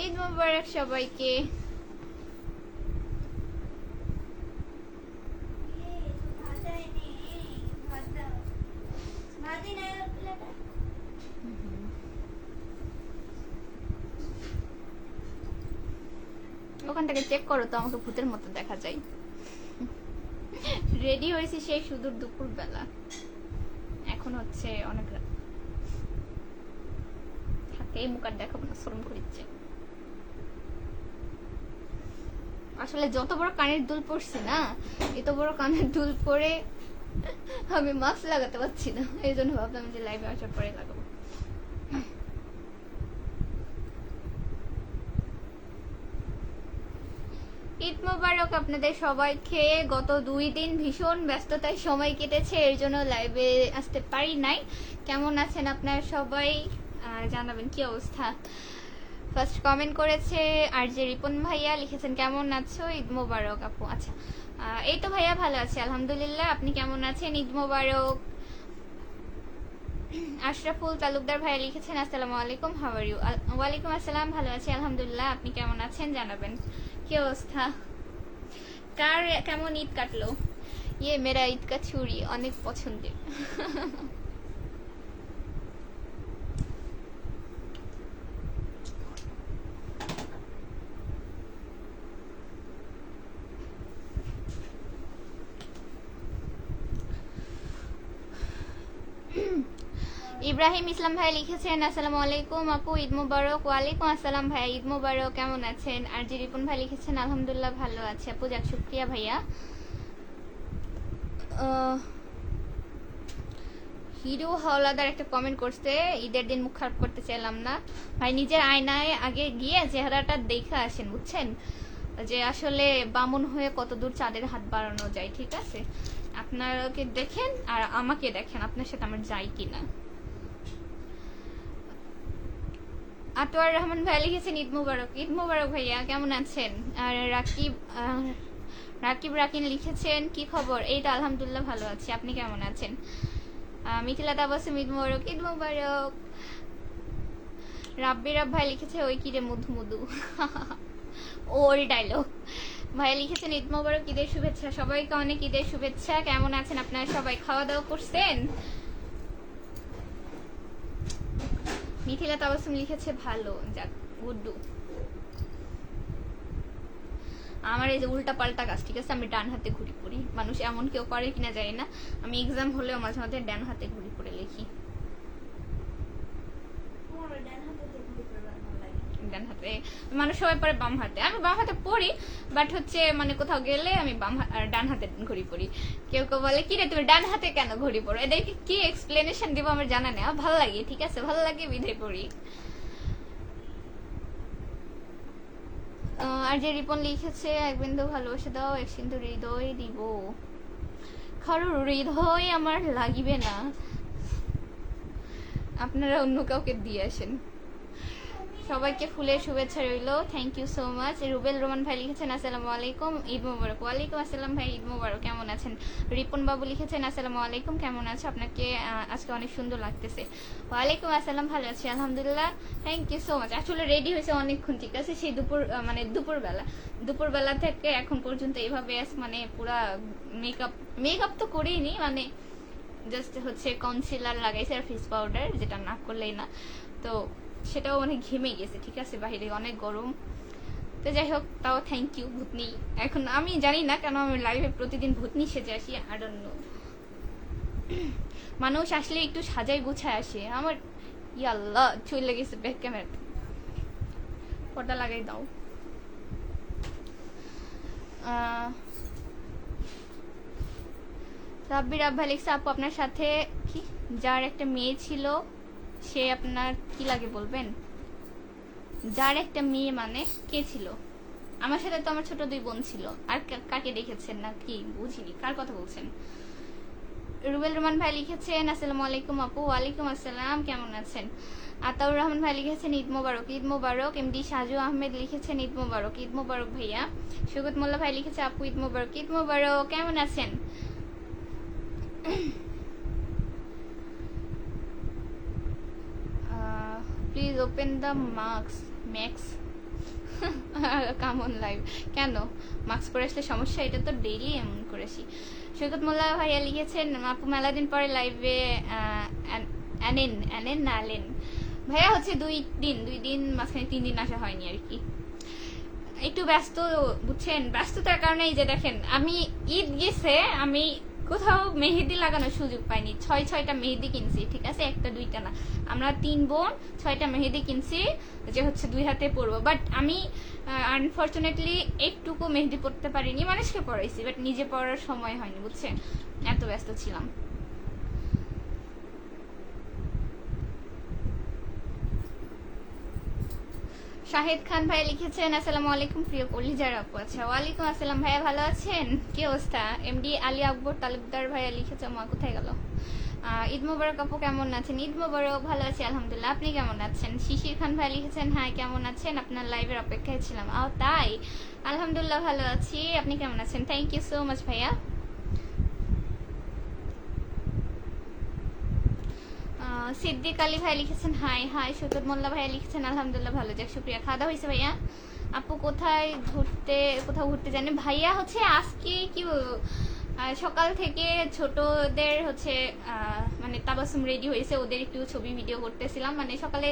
ঈদ মোবারক সবাইকে। ওখান থেকে চেক করো তো, আমাকে ভূতের মতো দেখা যায়। রেডি হয়েছি সেই সুদূর দুপুর বেলা, এখন হচ্ছে অনেক রাত। এই মুখ আর দেখাবো না, শরম করিচ্ছে। আসলে যত বড় কানের দুল পড়ছি না, এত বড় কানের দুল পরে আমি মাস্ক লাগাতে পারছি না, এই জন্য ভাবলাম যে লাইভে আসার পরে লাগাবো। ঈদ মোবারক আপনাদের সবাইকে। গত 2 দিন ভীষণ ব্যস্ততায় সময় কেটেছে, এর জন্য লাইভে আসতে পারি নাই। কেমন আছেন আপনারা সবাই জানাবেন, কি অবস্থা। ফার্স্ট কমেন্ট করেছে আর যে রিপন ভাইয়া, লিখেছেন কেমন আছো, ঈদ মোবারক আপু। আচ্ছা, এই তো ভাইয়া ভালো আছে আলহামদুলিল্লাহ, আপনি কেমন আছেন, ঈদ মোবারক। আশরাফুল তালুকদার ভাইয়া লিখেছেন আসসালামু আলাইকুম, হাউ আর ইউ। ওয়ালাইকুম আসসালাম, ভালো আছি আলহামদুলিল্লাহ, আপনি কেমন আছেন জানাবেন, কি অবস্থা। কার কেমন ঈদ কাটলো। ইয়ে মেরা ঈদ কা ছুরি অনেক পছন্দের। ইব্রাহিম ইসলাম ভাই লিখেছেন আসসালামু আলাইকুম আপু, ঈদ মুবারক। ওয়ালাইকুম আসসালাম ভাইয়া, ঈদ মুবারক, কেমন আছেন। আর জি রিপন ভাই লিখেছেন আলহামদুলিল্লাহ ভালো আছে আপু, যাক শুক্রিয়া ভাইয়া। হিরো হাওলাদার একটা কমেন্ট করছে, ঈদের দিন মুখ খারাপ করতে চাইলাম না ভাই, নিজের আয়নায় আগে গিয়ে চেহারাটা দেখে আসেন বুঝছেন, যে আসলে বামুন হয়ে কত দূর চাঁদের হাত বাড়ানো যায়। ঠিক আছে, আপনাকে দেখেন আর আমাকে দেখেন, আপনার সাথে আমার যায় কিনা। আতোয়ার রহমান ভাই লিখেছেন ঈদ মুবারক। ঈদ মুবারক ভাইয়া, কেমন আছেন। আর রাকিব রাকিন লিখেছেন কি খবর, এই তো আলহামদুলিল্লাহ ভালো আছি, আপনি কেমন আছেন। মিথিলা তাবাসুম ঈদ মুবারক। ঈদ মুবারক। রাব্বির ভাই লিখেছে ওই কিরে মধু মধু। ওর ডায়লগ। ভাই লিখেছেন ঈদ মুবারক, ঈদের শুভেচ্ছা সবাইকে, অনেক ঈদের শুভেচ্ছা। কেমন আছেন আপনারা সবাই, খাওয়া দাওয়া করছেন। মিথিলা তাবাসুম লিখেছে ভালো, যাক গুড্ডু। আমার এই যে উল্টা পাল্টা কাজ, ঠিক আছে, আমি ডান হাতে ঘুরি পড়ি, মানুষ এমন কেউ করে কিনা জানি না, আমি এক্সাম হলেও মাঝে মাঝে ডান হাতে ঘুরি পড়ে লিখি। ডান হাতে মানুষ সবাই পড়ে বাম হাতে, আমি বাম হাতে পড়ি, বাট হচ্ছে মানে কোথাও গেলে আমি ডান হাতে ঘুরি পড়ি। কেউ কেউ বলে কি রে তুমি ডান হাতে কেন ঘুরি পড়ো, এদেরকে কি এক্সপ্লেনেশন দিব আমার জানা নেই, ভালো লাগে, ঠিক আছে, ভালো লাগে বিধে পড়ি। আর যে রিপন লিখেছে এক বিন্দু ভালোবাসা দাও, এক সিন্ধু হৃদয় দিব, কারোর হৃদয় আমার লাগিবে না, আপনারা অন্য কাউকে দিয়ে আসেন। সবাইকে ফুলের শুভেচ্ছা রইল, thank you so much. Rubel Roman ভাই লিখেছেন আসসালামু আলাইকুম, ঈদ মোবারক। ওয়ালাইকুম আসসালাম ভাই, ঈদ মোবারক, কেমন আছেন। রিপন বাবু লিখেছেন আসসালামু আলাইকুম, কেমন আছে, আপনাকে আজকে অনেক সুন্দর লাগতেছে। ওয়ালাইকুম আসসালাম, ভালো আছি আলহামদুলিল্লাহ, থ্যাংক ইউ সো মাচ। আসলে রেডি হয়েছে অনেকক্ষণ, ঠিক আছে, সেই মানে দুপুরবেলা থেকে এখন পর্যন্ত এইভাবে মানে পুরা মেকআপ তো করিনি, মানে জাস্ট হচ্ছে কনসিলার লাগাইছে আর ফেস পাউডার, যেটা না করলেই না, তো সেটাও অনেক ঘেমে গেছে, ঠিক আছে, বাইরে অনেক গরম। তো যাই হোক, তাও থ্যাংক ইউ ভূতনি। এখন আমি জানি না কেন আমি লাইভে প্রতিদিন ভূতনি সেজে আসি, আই ডোন্ট নো। মানুষ আসলে একটু সাজাই গুছায় আসে, আমার ইয়াল্লাহ চলে গেছে ব্যাক ক্যামেরা, পর্দা লাগাই দাও। রাব্বির আব্বা লিখছে আপু আপনার সাথে কি যার একটা মেয়ে ছিল সে আপনার কি লাগে বলবেন। যার একটা মেয়ে মানে কে ছিল, আমার সাথে তো আমার ছোট 2 বোন ছিল, আর কাকে দেখেছেন না কি বুঝিনি, কার কথা বলছেন। রুবেল রহমান ভাই লিখেছেন আসসালামু আলাইকুম আপু। ওয়ালাইকুম আসসালাম, কেমন আছেন। আতাউর রহমান ভাই লিখেছেন ঈদ মোবারক। ঈদ মোবারক। এমডি সাজু আহমেদ লিখেছেন ঈদ মোবারক। ঈদ মোবারক ভাইয়া। সুগত মোল্লা ভাই লিখেছে আপু ঈদ মোবারক। ঈদ মোবারক, কেমন আছেন। Please open the max come on live কেন মাস্ক পরে আসলে সমস্যা? এটা তো ডেইলি এমন করেছি। সৈকত মোল্লা ভাইয়া লিখেছেন আপু মেলা দিন পরে লাইভে আনেন ভাইয়া হচ্ছে দুই দিন মাঝখানে 3 দিন আসা হয়নি আর কি, একটু ব্যস্ত বুঝছেন। ব্যস্ততার কারণে এই যে দেখেন আমি ঈদ গেছে আমি কোথাও মেহেদি লাগানোর সুযোগ পাইনি। 6টা মেহেদি কিনছি, ঠিক আছে, 1টা 2টা না, আমরা 3 বোন 6টা মেহেদি কিনছি যে হচ্ছে 2 হাতে পরবো। বাট আমি আনফর্চুনেটলি একটুকু মেহেদি পরতে পারিনি, মানুষকে পরাইছি বাট নিজে পরার সময় হয়নি বুঝছেন, এত ব্যস্ত ছিলাম। শাহিদ খান ভাই লিখেছেন আসসালামু আলাইকুম প্রিয় কলিজার আপু। আচ্ছা ওয়ালাইকুম আসসালাম ভাইয়া, ভালো আছেন? কি অবস্থা? এমডি আলী আকবর তালুকদার ভাইয়া লিখেছে মা কোথায় গেল? ঈদ মোবারক আপু কেমন আছেন? ঈদ মোবারক, ভালো আছি আলহামদুলিল্লাহ, আপনি কেমন আছেন? শিশির খান ভাই লিখেছেন হ্যাঁ কেমন আছেন, আপনার লাইভের অপেক্ষায় ছিলাম। তাই আলহামদুলিল্লাহ ভালো আছি, আপনি কেমন আছেন? থ্যাংক ইউ সো মাচ ভাইয়া। সিদ্দিক আলী ভাই লিখেছেন হাই হাই। সৈকত মোল্লা ভাইয়া লিখেছেন আলহামদুলিল্লাহ ভালো, যাক শুক্রিয়া। খাওয়া দাওয়া হয়েছে ভাইয়া? আপু কোথাও ঘুরতে জানেন ভাইয়া? হচ্ছে আজকে কি বলবো, সকাল থেকে ছোটদের হচ্ছে মানে তাবাসুম রেডি হয়েছে, ওদের একটু ছবি ভিডিও করতেছিলাম, মানে সকালে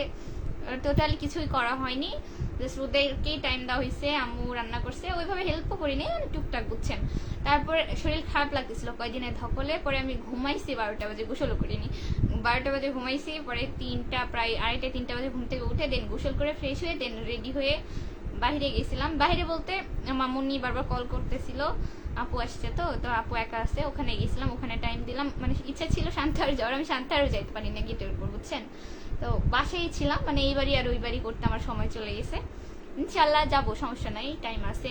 টোটালি কিছুই করা হয়নি, জাস্ট ওদেরকেই টাইম দেওয়া হয়েছে, আম্মু রান্না করছে, ওইভাবে হেল্পও করিনি, মানে টুকটাক বুঝছেন। তারপর শরীর খারাপ লাগতেছিল কয়েকদিনের ধকলে, পরে আমি ঘুমাইছি 12টা বাজে, গোসলও করিনি, 12টা বাজে ঘুমাইছি, পরে প্রায় 2:30-3টা বাজে ঘুম থেকে উঠে দেন গোসল করে ফ্রেশ হয়ে দেন রেডি হয়ে বাইরে গেছিলাম। বাইরে বলতে মামুনি বারবার কল করতেছিল, আপু আসছে তো আপু একা আছে, ওখানে গেছিলাম, ওখানে টাইম দিলাম, মানে ইচ্ছা ছিল শান্তাহার যাওয়ার, আমি শান্তাহারও যাইতে পারি না গেটের উপর বুঝছেন, তো বাসায় ছিলাম, মানে এই বাড়ি আর ওই বাড়ি করতে আমার সময় চলে গেছে। ইনশাল্লাহ যাবো, সমস্যা নাই, টাইম আছে।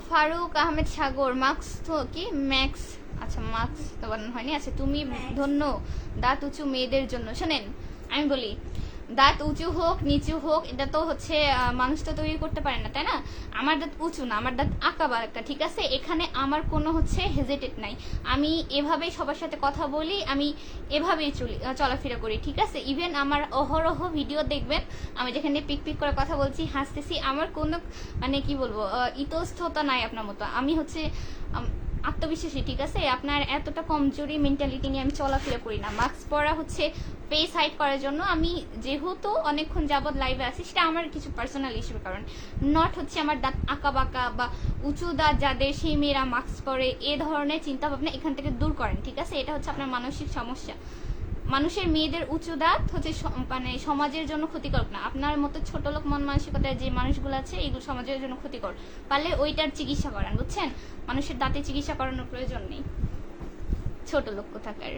ফারুক আহমেদ সাগর মার্কস তো কি ম্যাক্স, আচ্ছা মার্কস তো বানানো হয়নি। আচ্ছা তুমি ধন্য দাঁত উঁচু মেয়েদের জন্য। শোনেন আমি বলি, দাঁত উঁচু হোক নিচু হোক এটা তো হচ্ছে মানুষ তো তৈরি করতে পারে না, তাই না? আমার দাঁত উঁচু না, আমার দাঁত আঁকা বাঁকা, ঠিক আছে, এখানে আমার কোনো হচ্ছে হেজিটেট নাই, আমি এভাবেই সবার সাথে কথা বলি, আমি এভাবেই চলাফেরা করি, ঠিক আছে। ইভেন আমার অহরহ ভিডিও দেখবেন আমি যেখানে পিক পিক করে কথা বলছি, হাসতেছি, আমার কোনো মানে কি বলবো ইতস্ততা নাই আপনার মতো, আমি হচ্ছে আত্মবিশ্বাসী, ঠিক আছে। আপনার এতটা কমজোরি মেন্টালিটি নিয়ে আমি চলাফেরা করি না। মাস্ক পরা হচ্ছে ফেস হাইড করার জন্য, আমি যেহেতু অনেকক্ষণ যাবৎ লাইভে আছি সেটা আমার কিছু পার্সোনাল ইস্যুর কারণ, নট হচ্ছে আমার দাঁত আঁকা বাঁকা বা উঁচু দাঁত যাদের সেই মেয়েরা মাস্ক পরে, এ ধরনের চিন্তা ভাবনা এখান থেকে দূর করেন, ঠিক আছে। এটা হচ্ছে আপনার মানসিক সমস্যা। মানুষের মেয়েদের উঁচু দাঁত হচ্ছে মানে সমাজের জন্য ক্ষতিকর না, আপনার মতো ছোট লোক মন মানসিকতার যে মানুষগুলো আছে এগুলো সমাজের জন্য ক্ষতিকর, পারলে ওইটার চিকিৎসা করান বুঝছেন, মানুষের দাঁতে চিকিৎসা করানোর প্রয়োজন নেই, ছোট লোক কোথাকার।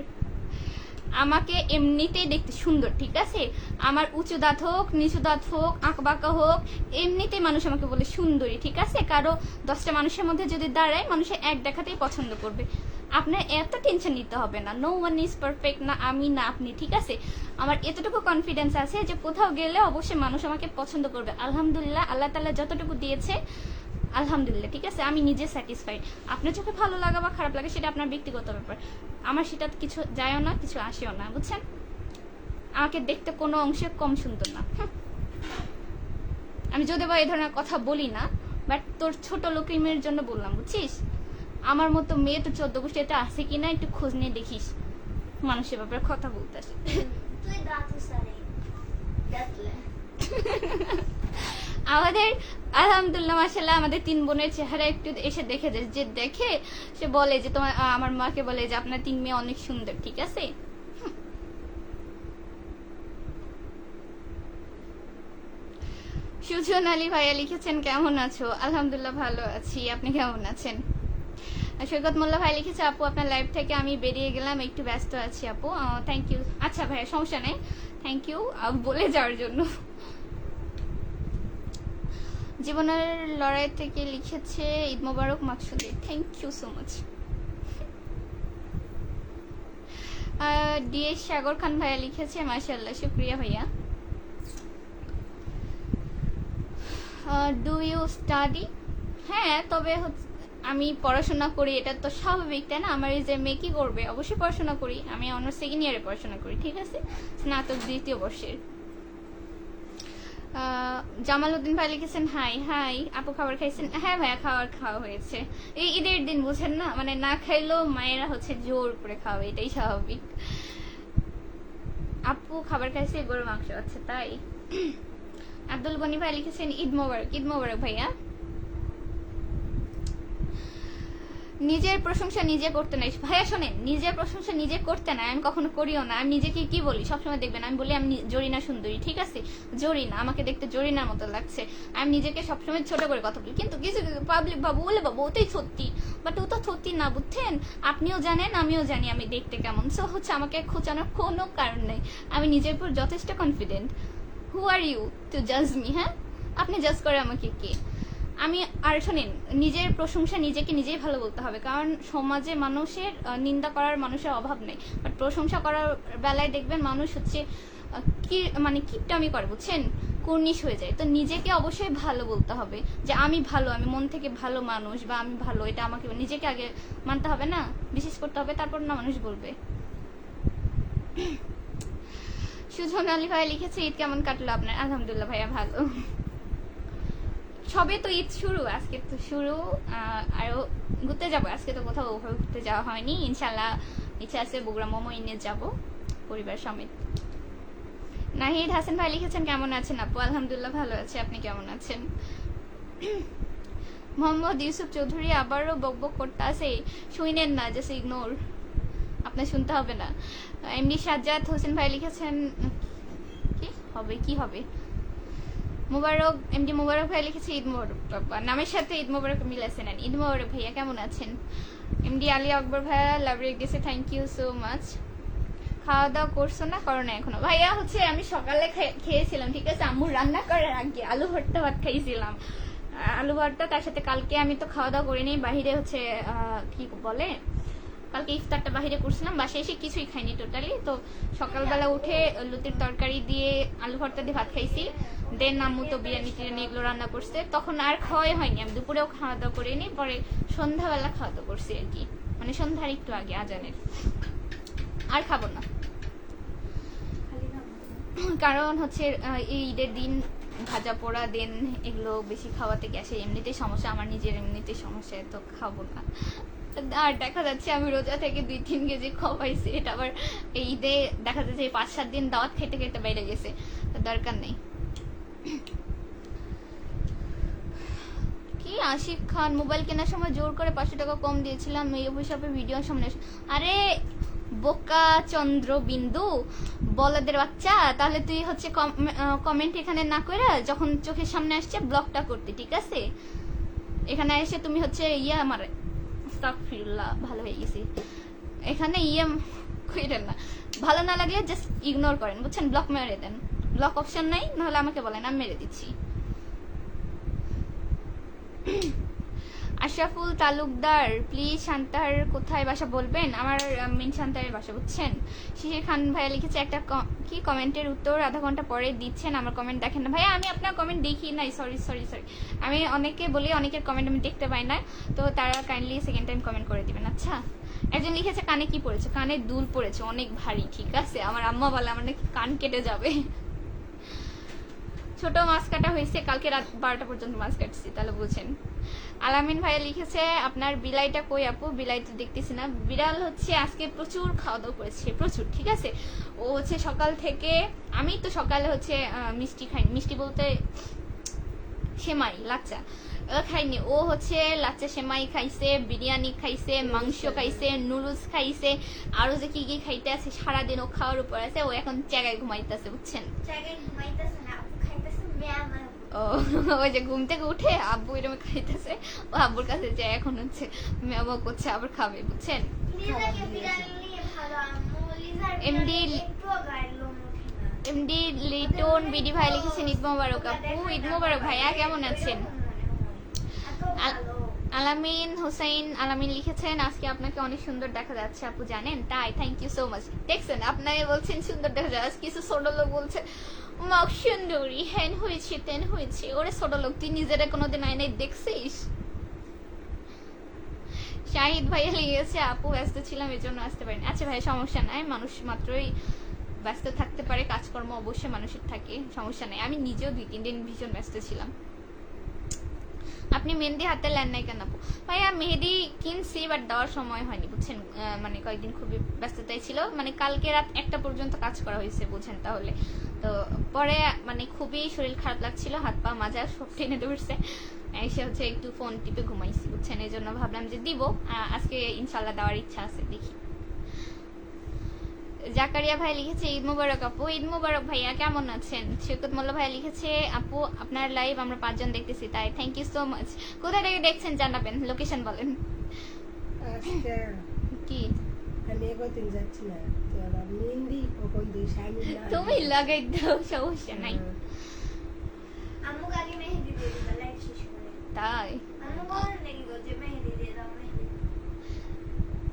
আমাকে এমনিতেই দেখতে সুন্দর, ঠিক আছে, আমার উঁচু দাঁত হোক নিচু দাঁত হোক আঁকা বাঁকা হোক, এমনিতেই মানুষ আমাকে বলে সুন্দরী, ঠিক আছে। কারো 10টা মানুষের মধ্যে যদি দাঁড়ায় মানুষে এক দেখাতেই পছন্দ করবে, আপনার এত টেনশন নিতে হবে না, নো ওয়ান ইজ পারফেক্ট, না আমি না আপনি, ঠিক আছে। আমার এতটুকু কনফিডেন্স আছে যে কোথাও গেলে অবশ্যই মানুষ আমাকে পছন্দ করবে, আলহামদুলিল্লাহ, আল্লাহ তাআলা যতটুকু দিয়েছে আলহামদুলিল্লাহ, ঠিক আছে, আমি নিজে স্যাটিসফাইড। আপনার চোখে ভালো লাগা বা খারাপ লাগে সেটা আপনার ব্যক্তিগত ব্যাপার, আমার সেটা কিছু যায়ও না কিছু আসেও না বুঝছেন। আমাকে দেখতে কোনো অংশে কম সুন্দর না, আমি যদি বা এই ধরনের কথা বলি না, বাট তোর ছোট লোকের মেয়ের জন্য বললাম বুঝছিস, আমার মতো মেয়ে তো 14 গোষ্ঠীতে আছে কিনা একটু খোঁজ নিয়ে দেখিস, মানুষের ব্যাপারে কথা বলতে আসে। আমাদের আলহামদুলিল্লাহ মাশাআল্লাহ আমাদের 3 বোনের চেহারা একটু এসে দেখে যায়, যে দেখে সে বলে যে তোমার, আমার মাকে বলে যে আপনার 3 মেয়ে অনেক সুন্দর, ঠিক আছে। সুজন আলী ভাইয়া লিখেছেন কেমন আছো? আলহামদুলিল্লাহ ভালো আছি, আপনি কেমন আছেন? সৈকত মোল্লা ভাই লিখেছে আপু আপনার লাইভ থেকে আমি বেরিয়ে গেলাম, একটু ব্যস্ত আছি আপু। Thank you. আচ্ছা ভাইয়া সমস্যা নেই, থ্যাংক ইউ বলে যাওয়ার জন্য। জীবনের লড়াই থেকে লিখেছে ঈদ মোবারক মাকসুদে, thank you so much. DS Sagar Khan ভাইয়া লিখেছে মাশাআল্লাহ, শুকরিয়া ভাইয়া। Do you study? হ্যাঁ, তবে আমি পড়াশোনা করি, এটা তো স্বাভাবিক তাই না, আমার এই যে মেয়ে কি করবে, অবশ্যই পড়াশোনা করি, আমি অনার্স 2nd ইয়ারে পড়াশোনা করি, ঠিক আছে, স্নাতক 2য় বর্ষের। জামাল উদ্দিন ভাই লিখেছেন হাই হাই, আপু খাবার খাইছেন? হ্যাঁ ভাইয়া, খাওয়া হয়েছে। এই ঈদের দিন বুঝেন না, মানে না খাইলেও মায়েরা হচ্ছে জোর করে খাওয়াবে, এটাই স্বাভাবিক। আপু খাবার খাইছে, গরুর মাংস। আচ্ছা তাই। আব্দুল গনি ভাই লিখেছেন ঈদ মোবারক। ঈদ মোবারক ভাইয়া। নিজের প্রশংসা নিজে করতে নাই ভাইয়া, শোনেন, নিজের প্রশংসা নিজে করতে নাই, আমি কখনো করিও না। আমি নিজেকে কি বলি সবসময় দেখবেন, আমি বলি আমি জরিনা সুন্দরী, ঠিক আছে? জরিনা, আমাকে দেখতে জরিনার মতো লাগছে। আমি নিজেকে সবসময় ছোট করে কথা বলি, কিন্তু কিছু কিছু পাবলিক বাবু বলে বাবু ওটাই সত্যি, বাট ও তো সত্যি না, বুঝছেন? আপনিও জানেন, আমিও জানি আমি দেখতে কেমন। সো হচ্ছে আমাকে খোঁচানোর কোনো কারণ নেই, আমি নিজের উপর যথেষ্ট confident. Who are you to জাজ মি? হ্যাঁ, আপনি জাজ করে আমাকে কে? আমি আর শোনেন, নিজের প্রশংসা নিজেকে নিজেই ভালো বলতে হবে, কারণ সমাজে মানুষের নিন্দা করার মানুষের অভাব নেই, বাট প্রশংসা করার বেলায় দেখবেন মানুষ হচ্ছে কি মানে কিপটামি করে, বুঝছেন? কর্নিশ হয়ে যায়। তো নিজেকে অবশ্যই ভালো বলতে হবে যে আমি ভালো, আমি মন থেকে ভালো মানুষ, বা আমি ভালো, এটা আমাকে নিজেকে আগে মানতে হবে, না বিশ্বাস করতে হবে, তারপর না মানুষ বলবে। সুজন আলী ভাই লিখেছে ঈদ কেমন কাটলো আপনার? আলহামদুলিল্লাহ ভাইয়া ভালো। সবে তো ঈদ শুরু, আজকে তো শুরু। আরো ঘুরতে যাবো, আজকে তো কোথাও ওভাবে ঘুরতে যাওয়া হয়নি। ইনশাল্লাহ ইচ্ছা আছে বগুড়া মোমো ইনে যাব পরিবার সমেত। নাহিদ হাসান ভাই লিখেছেন কেমন আছেন আপু? আলহামদুলিল্লাহ ভালো আছে, আপনি কেমন আছেন? মোহাম্মদ ইউসুফ চৌধুরী আবারও বকবক করতে আছে, শুনেন না, জাস্ট ইগনোর, আপনার শুনতে হবে না। এমডি সাজ্জাদ হোসেন ভাই লিখেছেন কি হবে মুবারক। এমডি মুবারক ভাই লিখেছে ঈদ মোবারক, নামের সাথে ঈদ মোবারক মিলেছে নেন। ঈদ মোবারক ভাইয়া, কেমন আছেন? এমডি আলী আকবর ভাইয়া লাভ রেক দিয়েছে, থ্যাংক ইউ সো মাচ। খাওয়া দাওয়া করছো না? করো না এখনো? ভাইয়া হচ্ছে আমি সকালে খেয়েছিলাম, ঠিক আছে, আম্মুর রান্না করার আগে আলু ভর্তা ভাত খাইছিলাম, আলু ভর্তা। তার সাথে কালকে আমি তো খাওয়া দাওয়া করিনি, বাহিরে হচ্ছে কি বলে, কালকে ইফতারটা বাহিরে করছিলাম, বাসায় এসে কিছুই খাইনি টোটালি। তো সকালবেলা উঠে লুতির তরকারি দিয়ে আলু ভর্তা দিয়ে ভাত খাইছি, দেন আম্মু তো বিরিয়ানি টিরিয়ানি এগুলো রান্না করছে, তখন আর খাওয়াই হয়নি, আমি দুপুরেও খাওয়া দাওয়া করিনি, পরে সন্ধ্যাবেলা খাওয়া দাওয়া করছি আর কি, মানে সন্ধ্যার একটু আগে আজানের। আর খাবো না, কারণ হচ্ছে এই ঈদের দিন ভাজা পোড়া দেন এগুলো বেশি খাওয়াতে গ্যাসে এমনিতেই সমস্যা, আমার নিজের এমনিতেই সমস্যা, তো খাবো না। আর দেখা যাচ্ছে আমি রোজা থেকে 2-3 কেজি খাওয়াইছি, এটা আবার এই ঈদে দেখা যাচ্ছে 5-7 দিন দাওয়াত খেতে খেতে বেড়ে গেছে, দরকার নেই। কি আশিক খান মোবাইল কেনার সময় জোর করে 500 টাকা কম দিয়েছিলাম, এই অভিশাপে ভিডিওর সামনে। আরে বোকা চন্দ্র বিন্দু বলদের বাচ্চা, তাহলে তুই হচ্ছে কমেন্ট এখানে না করে যখন চোখের সামনে আসছে ব্লকটা করতে, ঠিক আছে? এখানে এসে তুমি হচ্ছে আমার আস্তাগফিরুল্লাহ, ভালো হয়ে গেছি, এখানে কইরেন না, ভালো না লাগলে জাস্ট ইগনোর করেন, বুঝছেন? ব্লক মেরে দেন, ব্লক অপশন নাই, নাহলে আমাকে বলেন, আমি মেরে দিচ্ছি। আশরাফুল তালুকদার প্লিজ শান্তার কোথায় বাসা বলবেন? আমার মেন শান্তারের বাসা, বুঝছেন? শিশির খান ভাইয়া লিখেছে একটা কি কমেন্টের উত্তর আধা ঘন্টা পরে দিচ্ছেন, আমার কমেন্ট দেখেন না। ভাইয়া আমি আপনার কমেন্ট দেখি নাই, সরি, আমি অনেকে বলি অনেকের কমেন্ট আমি দেখতে পাই না, তো তারা কাইন্ডলি সেকেন্ড টাইম কমেন্ট করে দিবেন। আচ্ছা, একজন লিখেছে কানে কি পড়েছে? কানে দুল পড়েছে, অনেক ভারী, ঠিক আছে? আমার আম্মা বলে আমার নাকি কান কেটে যাবে। ছোট মাছ কাটা হয়েছে, কালকে রাত 12টা পর্যন্ত মাছ কাটছি, তাহলে বুঝেন। আলামিন ভাইয়া লিখেছে আপনার বিলাইটা কই আপু? বিলাই তো দেখতেছি না। বিড়াল হচ্ছে আজকে প্রচুর খাওয়া দাওয়া করেছে, প্রচুর, ঠিক আছে? ও হচ্ছে সকাল থেকে, আমি তো সকালে হচ্ছে মিষ্টি খাইনি, মিষ্টি বলতে সেমাই লাচ্চা খাইনি, ও হচ্ছে লাচ্চা সেমাই খাইছে, বিরিয়ানি খাইছে, মাংস খাইছে, নুডলস খাইছে, আরো যে কি কি খাইতে আছে সারাদিন ও খাওয়ার উপর আছে। ও এখন জায়গায় ঘুমাইতেছে, বুঝছেন? ও ওই যে ঘুম থেকে উঠে আব্বু এরকম খাইতেছে, ও আব্বুর কাছে যায় এখন হচ্ছে মেয়া করছে, আবার খাবে, বুঝছেন? এমডি লিটন বিডি ভাই লিখেছেন ঈদ মোবারক আপু। ঈদ মোবারক ভাইয়া, কেমন আছেন? আলামিন হোসেন আলামিন লিখেছেন আজকে আপনাকে অনেক সুন্দর দেখা যাচ্ছে আপু, জানেন? তাই, থ্যাংক ইউ সো মাচ। দেখছেন, আপনারা বলছেন সুন্দর দেখা যাচ্ছে, কিছু ছোট লোক বলছে মাক সুন্দরী, হ্যান হয়েছে তেন হয়েছে। ওরে ছোট লোক, তুই নিজেরা কোনোদিন আয়নায় দেখছিস? শাহিদ ভাইয়া লিখেছে আপু ব্যস্ত ছিলাম এর জন্য আসতে পারিনি। আচ্ছা ভাই, সমস্যা নাই, মানুষ মাত্রই ব্যস্ত থাকতে পারে, কাজকর্ম অবশ্যই মানুষের থাকে, সমস্যা নেই। আমি নিজেও 2-3 দিন ভীষণ ব্যস্ত ছিলাম। আপনি মেহেদি হাতে নেন নাই কেন আপু? ভাইয়া মেহেদি কিনছি বাট দেওয়ার সময় হয়নি বুঝছেন, মানে কয়েকদিন খুবই ব্যস্ততায় ছিল, মানে কালকে রাত 1টা পর্যন্ত কাজ করা হয়েছে বুঝছেন। তাহলে তো পরে মানে খুবই শরীর খারাপ লাগছিল, হাত পা মাজা সব টেনে ধরছে, এসে হচ্ছে একটু ফোন টিপে ঘুমাইছি বুঝছেন। এই জন্য ভাবলাম যে দিব, আজকে ইনশাল্লাহ দেওয়ার ইচ্ছা আছে, দেখি। জাকারিয়া ভাই লিখেছে ঈদ মুবারক আপু। ঈদ মুবারক ভাইয়া, কেমন আছেন? সৈকত মোল্লা ভাই লিখেছে আপু আপনার লাইভ আমরা 5 জন দেখতেছি, তাই থ্যাংক ইউ সো মাচ। কোথা থেকে দেখছেন জানাবেন, লোকেশন বলেন। আজকে কি আমি একদিন যাচ্ছি না, তোরা মেহেন্দি কখন দিস আমি না। তুমি লাগাই দাও, সমস্যা নাই। আম্মু আগে মেহেদি দিয়ে দিবা লাইভ শেষ করে। তাই আম্মু বলেন নাকি গো যে মেহেদি দিয়ে দাও মেহেদি।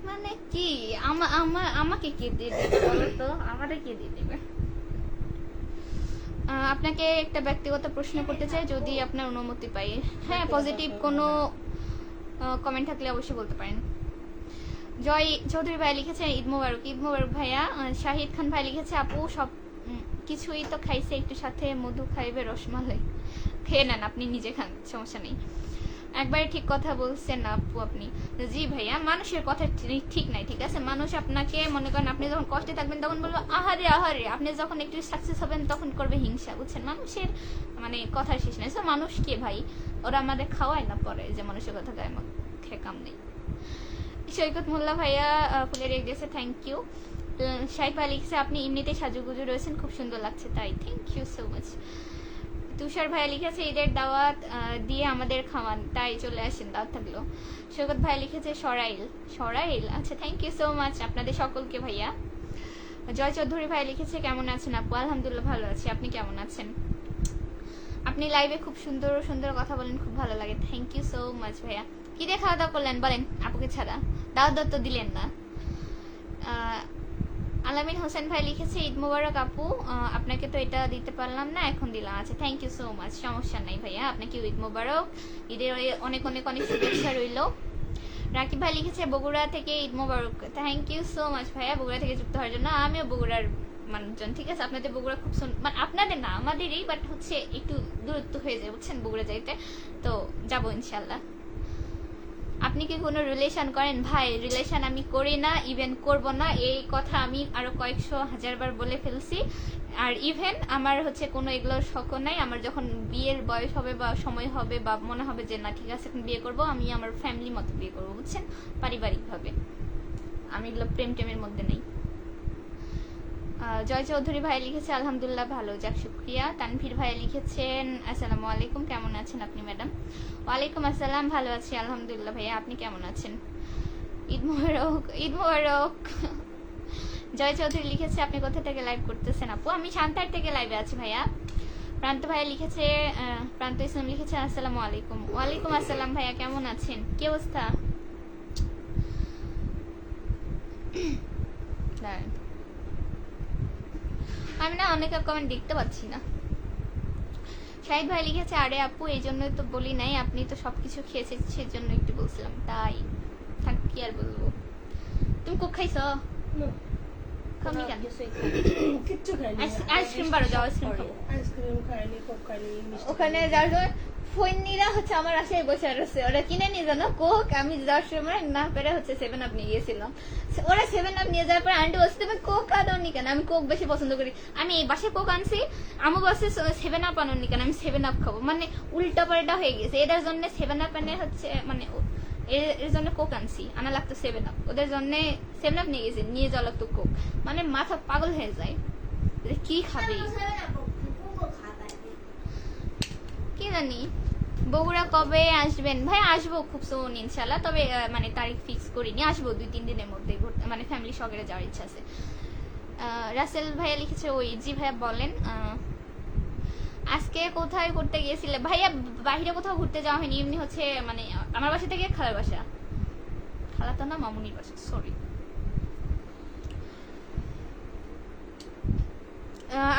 মানে কি আমাকে কে দিয়ে দেবে বলো তো, আমারে কে দিয়ে দেবে? আপনাকে একটা ব্যক্তিগত প্রশ্ন করতে চাই, যদি আপনার অনুমতি পাই। হ্যাঁ, পজিটিভ কোনো কমেন্ট থাকলে অবশ্যই বলতে পারেন। জয় চৌধুরী ভাই লিখেছে ঈদ মোবারক। ঈদ মোবারক ভাইয়া। শাহিদ খান ভাই লিখেছে আপু সব কিছুই তো খাইছে, একটু সাথে মধু খাইবে, রসমালাই খেয়ে নেন, আপনি নিজে খান, সমস্যা নেই। একবারে ঠিক কথা বলছেন না আপু আপনি। জি ভাইয়া, মানুষের কথা ঠিক নাই, ঠিক আছে? মানুষ আপনাকে মনে করেন, আপনি যখন কষ্টে থাকবেন তখন বলবো আহারে আহারে, আপনি যখন একটু সাকসেস হবেন তখন করবে হিংসা, বুঝছেন? মানুষের মানে কথা শেষ নাই। মানুষ কে ভাই, ওরা আমাদের খাওয়ায় না পরে, যে মানুষের কথা গায়ে খেয়ে কাম নেই। সৈকত মোল্লা ভাইয়া ফুলের এক দিয়েছে, থ্যাংক ইউ। শাইক ভাই লিখছে আপনি এমনিতেই সাজুগুজু রয়েছেন, খুব সুন্দর লাগছে, তাই থ্যাংক ইউ সো মাচ। তুষার ভাইয়া লিখেছে ঈদের দাওয়াত দিয়ে আমাদের খাওয়ান, তাই চলে আসেন, দাওয়াত থাকলো। সৈকত ভাই লিখেছে সরাইল, আচ্ছা থ্যাংক ইউ সো মাচ আপনাদের সকলকে ভাইয়া। জয় চৌধুরী ভাই লিখেছে কেমন আছেন আপু? আলহামদুলিল্লাহ ভালো আছি, আপনি কেমন আছেন? আপনি লাইভে খুব সুন্দর সুন্দর কথা বলেন, খুব ভালো লাগে, থ্যাংক ইউ সো মাচ ভাইয়া। কি দিয়ে খাওয়া দাওয়া করলেন বলেন, আপুকে ছাড়া দাওয়াত তো দিলেন না। আলামিন হোসেন ভাই লিখেছে ঈদ মোবারক আপু, আপনাকে তো এটা দিতে পারলাম না, এখন দিলাম। আচ্ছা থ্যাংক ইউ সো মাচ, সমস্যা নাই ভাইয়া, আপনাকে ঈদ মোবারক, ঈদের অনেক অনেক অনেক শুভেচ্ছা রইল। রাকিব ভাই লিখেছে বগুড়া থেকে ঈদ মোবারক, থ্যাংক ইউ সো মাচ ভাইয়া বগুড়া থেকে যুক্ত হওয়ার জন্য। আমিও বগুড়ার মানুষজন, ঠিক আছে? আপনাদের বগুড়া খুব মানে আপনাদের না আমাদেরই, বাট হচ্ছে একটু দূরত্ব হয়ে যায় বুঝছেন বগুড়া যাইতে, তো যাবো ইনশাল্লাহ। আপনি কি কোনো রিলেশন করেন? ভাই রিলেশন আমি করি না, ইভেন করব না, এই কথা আমি আরো কয়েকশো হাজারবার বলে ফেলছি। আর ইভেন আমার হচ্ছে কোনো এগুলোর শখ নাই। আমার যখন বিয়ের বয়স হবে বা সময় হবে বা মনে হবে যে না ঠিক আছে এখন বিয়ে করব, আমি আমার ফ্যামিলি মতো বিয়ে করবো বুঝছেন, পারিবারিকভাবে। আমি এগুলো প্রেম টেমের মধ্যে নেই। জয় চৌধুরী ভাই লিখেছে আলহামদুলিল্লাহ ভালো, যাক শুক্রিয়া। তানভীর ভাই লিখেছেন আসসালামু আলাইকুম, কেমন আছেন আপনি ম্যাডাম? ওয়ালাইকুম আসসালাম, ভালো আছি আলহামদুলিল্লাহ ভাইয়া, আপনি কেমন আছেন? ঈদ মোবারক, ঈদ মোবারক। জয় চৌধুরী লিখেছে আপনি কোথা থেকে লাইভ করতেছেন আপু? আমি শান্তার থেকে লাইভে আছি ভাইয়া। প্রান্ত ভাইয়া লিখেছে, প্রান্ত ইসলাম লিখেছে আসসালামু আলাইকুম। ওয়ালাইকুম আসসালাম ভাইয়া, কেমন আছেন? কি অবস্থা? আমি না অনেকের কমেন্ট দেখতে পাচ্ছি না। শাহিদ ভাই লিখেছে আরে আপু এই জন্যই তো বলি নাই, আপনি তো সবকিছু খেয়েছেন সেজন্য একটু বলছিলাম, তাই থাক কি আর বলবো। তুমি কোক খাইছো? খাওনি কেন? কিচ্ছু খাইনি। আইসক্রিম বারো যাও, আইসক্রিম খাবো। আইসক্রিম খাইনি, কোক খাইনি, মিষ্টি ওখানে যাওয়ার সময় ফোননিরা হচ্ছে আমার আশায় বসে রয়েছে, ওরা কিনে নিয়ে জানো কোক, আমি যাওয়ার সময় না পেরে হচ্ছে 7 আপ নিয়ে গিয়েছিলাম। ওরা 7 আপ নিয়ে যাওয়ার পর আন্টি বলছে তুমি কোক আনোনি কেন? আমি কোক বেশি পছন্দ করি, আমি এই বাসে কোক আনছি, আমু বলছে 7 আপ আনোনি কেন? আমি 7 আপ খাবো, মানে উল্টা পাল্টা হয়ে গেছে। এদের জন্য 7 আপ এনে হচ্ছে মানে এর জন্য কোক আনছি, আনা লাগতো 7 আপ, ওদের জন্য 7 আপ নিয়ে গেছি, নিয়ে যাওয়া লাগতো কোক, মানে মাথা পাগল হয়ে যায়, কি খাবে কি জানি। বগুড়া কবে আসবেন ভাই? আসবো খুব সোন ইনশাল্লাহ, তবে মানে তারিখ ফিক্স করিনি, আসবো 2-3 দিনের মধ্যে, মানে ফ্যামিলি সহকারে যাওয়ার ইচ্ছা আছে। রাসেল ভাইয়া লিখেছে ওই, জি ভাইয়া বলেন। আজকে কোথায় ঘুরতে গিয়েছিলে ভাইয়া? বাইরে কোথাও ঘুরতে যাওয়া হয়নি, এমনি হচ্ছে মানে আমার বাসা থেকে খালার বাসা, খালা তো না মামুনির বাসা, সরি।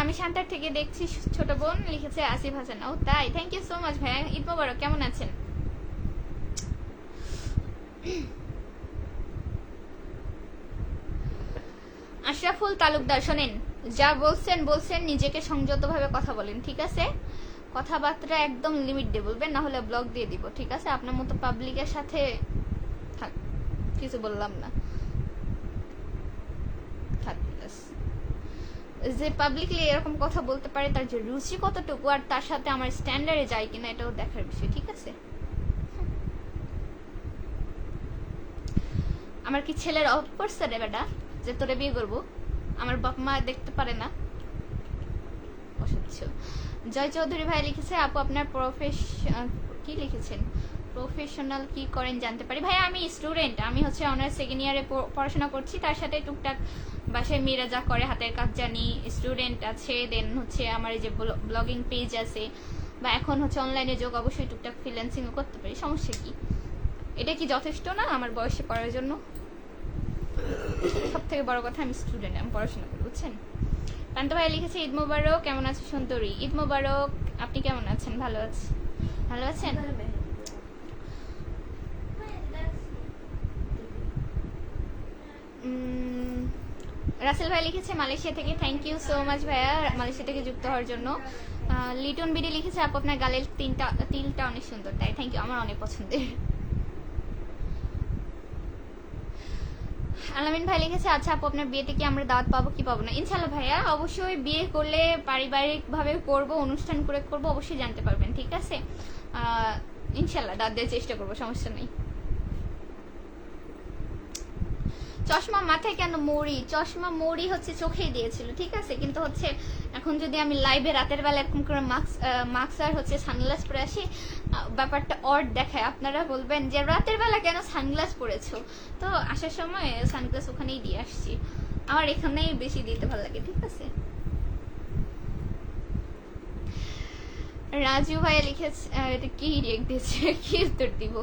আমি শান্তার থেকে দেখছি, ছোট বোন লিখেছে আসিফ হাসান। ও তাই, থ্যাংক ইউ সো মাচ ভাইয়া, ঈদ মোবারক, কেমন আছেন? আশরাফুল তালুকদার, শোনেন যা বলছেন বলছেন, নিজেকে সংযতভাবে কথা বলেন, ঠিক আছে? কথাবার্তা একদম লিমিট দিয়ে বলবেন, না হলে ব্লক দিয়ে দিব, ঠিক আছে? আপনার মতো পাবলিকের সাথে থাক, কিছু বললাম না, থাক ব্যাস। যে পাবলিকলি এরকম কথা বলতে পারে তার যে রুচি কতটুকু আর তার সাথে আমার স্ট্যান্ডার্ডে যায় কিনা এটাও দেখার বিষয়, ঠিক আছে? আমার কি ছেলের অভাব পড়ছে রে বেটা যে তোরে বিয়ে করবো? আমার বাপ মা দেখতে পারে না? অসহ্য। জয় চৌধুরী ভাই লিখেছে, আপু আপনার কি লিখেছেন, প্রফেশনাল কি করেন জানতে পারি? ভাই আমি স্টুডেন্ট, আমি হচ্ছে অনার্স সেকেন্ড ইয়ারে পড়াশোনা করছি, তার সাথে টুকটাক বাসায় মেয়েরা যা করে হাতের কাজ জানি, স্টুডেন্ট আছে, দেন হচ্ছে আমার এই যে ব্লগিং পেজ আছে, বা এখন হচ্ছে অনলাইনে যোগ, অবশ্যই টুকটাক ফ্রিল্যান্সিংও করতে পারি, সমস্যা কি? এটা কি যথেষ্ট না আমার বয়সে করার জন্য? সব থেকে বড় কথা আমি স্টুডেন্ট, আমি পড়াশোনা করি, বুঝছেন? কান্ত ভাই লিখেছে, ঈদ মোবারক, কেমন আছে সুন্দরী? ঈদ মোবারক, আপনি কেমন আছেন? ভালো আছেন? ভালো আছেন? রাসেল ভাই লিখেছে মালয়েশিয়া থেকে, থ্যাংক ইউ সো মাচ ভাইয়া মালয়েশিয়া থেকে যুক্ত হওয়ার জন্য। লিটন বিডি লিখেছে, আপু আপনার গালের তিলটা অনেক সুন্দর, তাই থ্যাংক ইউ, আমার অনেক পছন্দের। আলামিন ভাই লিখেছে, আচ্ছা আপু আপনার বিয়েতে কি আমরা দাওয়াত পাবো কি পাবো না? ইনশাল্লাহ ভাইয়া, অবশ্যই বিয়ে করলে পারিবারিক ভাবে করব, অনুষ্ঠান করে করব, অবশ্যই জানতে পারবেন, ঠিক আছে? ইনশাল্লাহ দাওয়াত দেওয়ার চেষ্টা করবো, সমস্যা নেই। চশমা মাথায় কেন মৌরি? চশমা মৌরি হচ্ছে চোখেই দিয়েছিল, ঠিক আছে? কিন্তু হচ্ছে এখন যদি আমি লাইভে রাতের বেলা এরকম করে মাস্ক আর হচ্ছে সানগ্লাস পরে আসি, ব্যাপারটা অড দেখায়, আপনারা বলবেন যে রাতের বেলা কেন সানগ্লাস পরেছো? তো আসার সময় সানগ্লাস ওখানেই দিয়ে আসছি, আমার এখানেই বেশি দিতে ভালো লাগে, ঠিক আছে? রাজু ভাইয়া লিখেছে, এটা কি রিয়েক্ট দিয়েছে, কি উত্তর দিব?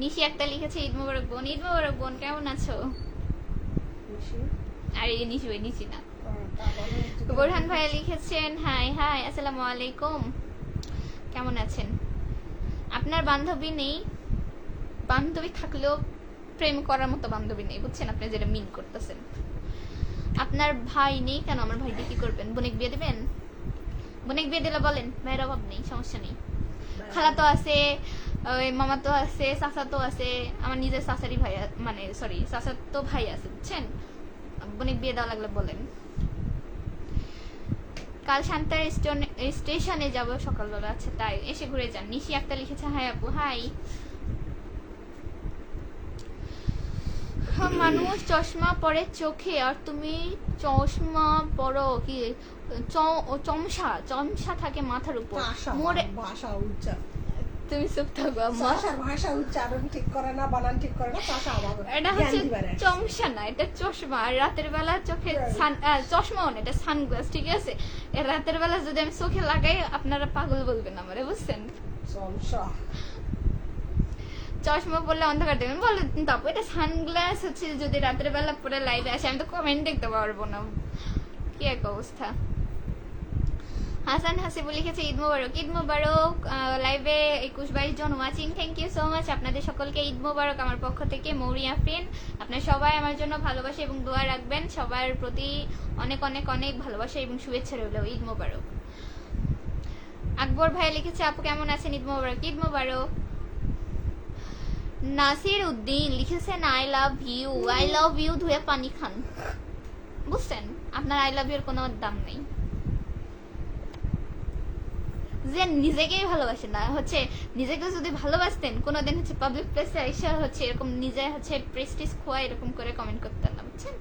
নিশি একটা লিখেছে, ঈদ মোবারক বোন। ঈদ মোবারক বোন, কেমন আছো? আরে নিশি ভাই, নিশি না। বোরহান ভাইয়া লিখেছেন, হাই হাই আসসালামু আলাইকুম, কেমন আছেন? আপনার বান্ধবী নেই? বান্ধবী থাকলেও প্রেম করার মতো বান্ধবী নেই, বুঝছেন? আপনি যেটা মিন করতেছেন। আপনার ভাই নেই কেন? আমার ভাই দিয়ে কি করবেন? বোনেক বিয়ে দিবেন? বোনেক বিয়ে দিলে বলেন, ভাইয়ের অভাব নেই, সমস্যা নেই। খালা তো আছে, মামা তো আছে, চাচা তো আছে, আমার নিজের চাচারই ভাই, মানে সরি চাচার তো ভাই আছে, বুঝছেন? বোনেক বিয়ে দেওয়া লাগলে বলেন। কাল শান্তার স্টেশনে যাব সকালবেলা, আচ্ছা তাই, এসে ঘুরে যান। নিশি একটা লিখেছে, হাই আপু। হাই। মানুষ চশমা পরে চোখে, আর তুমি চশমা পরো কি? চমসা থাকে মাথার উপর। মোরে ভাষা উচ্চার, তুমি চুপ থাকো আম্মা। ভাষা উচ্চারণ ঠিক করে না, বানান ঠিক করে না, ভাষা আবার এটা হচ্ছে চমসা না, এটা চশমা। আর রাতের বেলা চোখে চশমাও না, এটা সানগ্লাস, ঠিক আছে? রাতের বেলা যদি আমি চোখে লাগাই আপনারা পাগল বলবেন আমারে, বুঝছেন? চশমা পরলে অন্ধকার দেবেন বলেন, তারপর এটা সানগ্লাস হচ্ছে যদি রাতের বেলা পরে লাইভে আসে, আমি তো কমেন্ট দেখতে পারবো না, কি এক অবস্থা। হাসান হাসিবুল লিখেছে, ঈদ মোবারক। ঈদ মোবারক। লাইভে 21-22 জন watching, thank you so much আপনাদের সকলকে। ঈদ মোবারক আমার পক্ষ থেকে, মৌরি আফরিন। আপনারা সবাই আমার জন্য ভালোবাসা এবং দোয়া রাখবেন, সবার প্রতি অনেক অনেক অনেক ভালোবাসা এবং শুভেচ্ছা রইল। ঈদ মোবারক। আকবর ভাই লিখেছে, আপু কেমন আছেন? ঈদ মোবারক। ঈদ মোবারক। নাসির উদ্দিন লিখেছেন, I love you. I love you ধুয়ে পানি খান, বুঝছেন? আপনার আই লাভ ইউর কোনো দাম নেই। যে নিজেকেই ভালোবাসে না, হচ্ছে নিজেকে যদি ভালোবাসতেন কোনোদিন হচ্ছে পাবলিক প্লেসে এসে হচ্ছে এরকম নিজে হচ্ছে প্রেস্টিজ খোয়া এরকম করে কমেন্ট করতেন না, বুঝছেন?